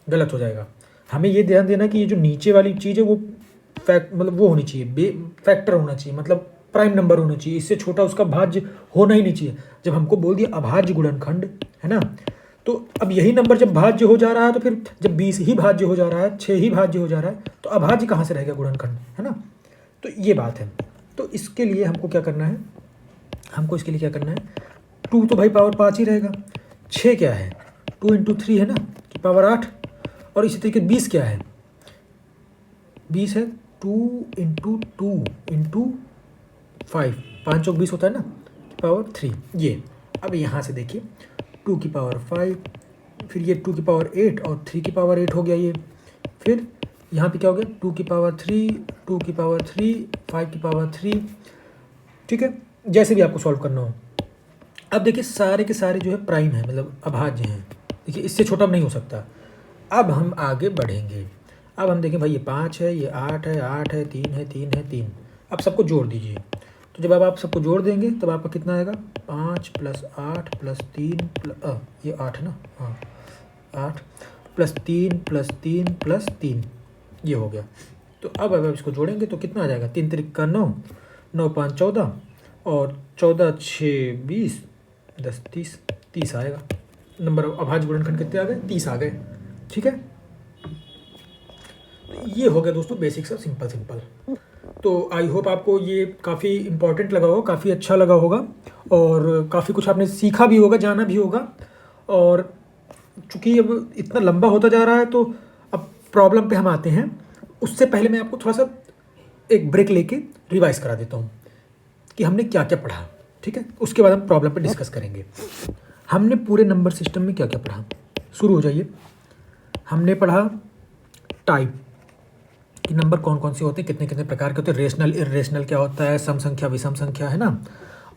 गलत हो जाएगा। हमें ये ध्यान देना कि ये जो नीचे वाली चीज़ है वो मतलब वो होनी चाहिए, फैक्टर होना चाहिए, मतलब प्राइम नंबर होना चाहिए, इससे छोटा उसका भाज्य होना ही नहीं चाहिए। जब हमको बोल दिया अभाज्य गुणनखंड, है ना, तो अब यही नंबर जब भाज्य हो जा रहा है, तो फिर जब 20 ही भाज्य हो जा रहा है, 6 ही भाज्य हो जा रहा है, तो अभाज्य कहाँ से रहेगा गुणनखंड, है ना। तो ये बात है। तो इसके लिए हमको क्या करना है, हमको इसके लिए क्या करना है, 2 तो भाई पावर 5 ही रहेगा, 6 क्या है 2 × 3 है ना, की पावर 8, और इसी तरीके 20 क्या है, 20 है 2 × 2 × 5, 5 चौक 20 होता है ना, की पावर 3, ये। अब यहाँ से देखिए 2 की पावर 5, फिर ये 2 की पावर 8 और 3 की पावर 8 हो गया ये, फिर यहाँ पे क्या हो गया 2 की पावर 3, 2 की पावर 3, 5 की पावर 3, ठीक है, जैसे भी आपको सॉल्व करना हो। अब देखिए सारे के सारे जो है प्राइम है, मतलब अभाज्य हैं, देखिए इससे छोटा नहीं हो सकता। अब हम आगे बढ़ेंगे, अब हम देखें भाई ये 5 है, ये 8 है, 8 है, 3 है, 3 है, 3, अब सबको जोड़ दीजिए। तो जब आप सबको जोड़ देंगे तब आपका कितना आएगा, 5 + 8 + 3 ये 8 है ना, हाँ 8, +3 ये हो गया। तो अब इसको जोड़ेंगे तो कितना आ जाएगा, 3 त्रिक का 9, 9 5 14 और 14 6 20, 10 30 आएगा नंबर। अभाज्य गुणनखंड कितने आ गए, 30 आ गए। ठीक है, ये हो गया दोस्तों बेसिक्स ऑफ सिंपल। तो आई होप आपको ये काफ़ी इंपॉर्टेंट लगा होगा, काफ़ी अच्छा लगा होगा और काफ़ी कुछ आपने सीखा भी होगा, जाना भी होगा। और चूँकि अब इतना लंबा होता जा रहा है तो अब प्रॉब्लम पे हम आते हैं। उससे पहले मैं आपको थोड़ा सा एक ब्रेक लेके रिवाइज करा देता हूँ कि हमने क्या क्या पढ़ा। ठीक है, उसके बाद हम प्रॉब्लम पे डिस्कस करेंगे। हमने पूरे नंबर सिस्टम में क्या क्या पढ़ा, शुरू हो जाइए। हमने पढ़ा टाइप कि नंबर कौन कौन से होते हैं, कितने कितने प्रकार के होते हैं, रेशनल इरेशनल क्या होता है, सम संख्या विषम संख्या, है ना,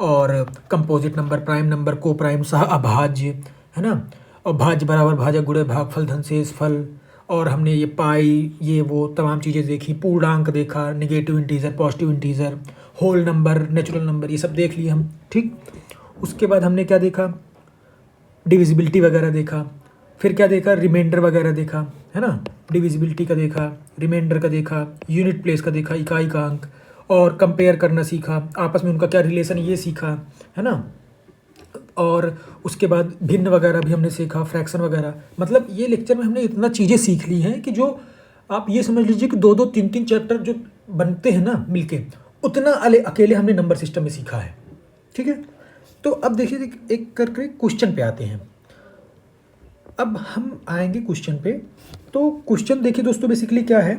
और कंपोजिट नंबर, प्राइम नंबर, को प्राइम, सह अभाज्य, है ना, और भाज्य बराबर भाजक गुणे भागफल धन शेष फल। और हमने ये पाई, ये वो तमाम चीज़ें देखी, पूर्णांक देखा, negative integer, positive integer, whole number, natural number, ये सब देख लिए हम। ठीक, उसके बाद हमने क्या देखा, डिविजिबिलिटी वगैरह देखा। फिर क्या देखा, रिमाइंडर वगैरह देखा, है ना, डिविजिबिलिटी का देखा, रिमाइंडर का देखा, यूनिट प्लेस का देखा, इकाई का अंक, और कंपेयर करना सीखा, आपस में उनका क्या रिलेशन ये सीखा, है ना। और उसके बाद भिन्न वगैरह भी हमने सीखा, फ्रैक्शन वगैरह। मतलब ये लेक्चर में हमने इतना चीज़ें सीख ली हैं कि जो आप ये समझ लीजिए कि 2 2 3 3 चैप्टर जो बनते हैं ना मिलके, उतना अकेले हमने नंबर सिस्टम में सीखा है। ठीक है, तो अब देखिए एक करके क्वेश्चन पे आते हैं। अब हम आएंगे क्वेश्चन पे। तो क्वेश्चन देखिए दोस्तों, बेसिकली क्या है,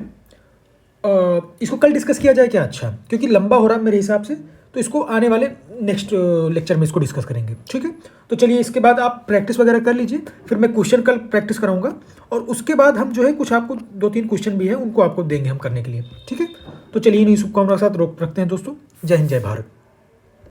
इसको कल डिस्कस किया जाए क्या, अच्छा, क्योंकि लंबा हो रहा है मेरे हिसाब से, तो इसको आने वाले नेक्स्ट लेक्चर में इसको डिस्कस करेंगे। ठीक है, तो चलिए इसके बाद आप प्रैक्टिस वगैरह कर लीजिए, फिर मैं क्वेश्चन कल प्रैक्टिस कराऊंगा और उसके बाद हम जो है कुछ आपको 2-3 क्वेश्चन भी है उनको आपको देंगे हम करने के लिए। ठीक है, तो चलिए इन शुभकामनाओं के साथ रोक रखते हैं दोस्तों। जय हिंद, जय भारत।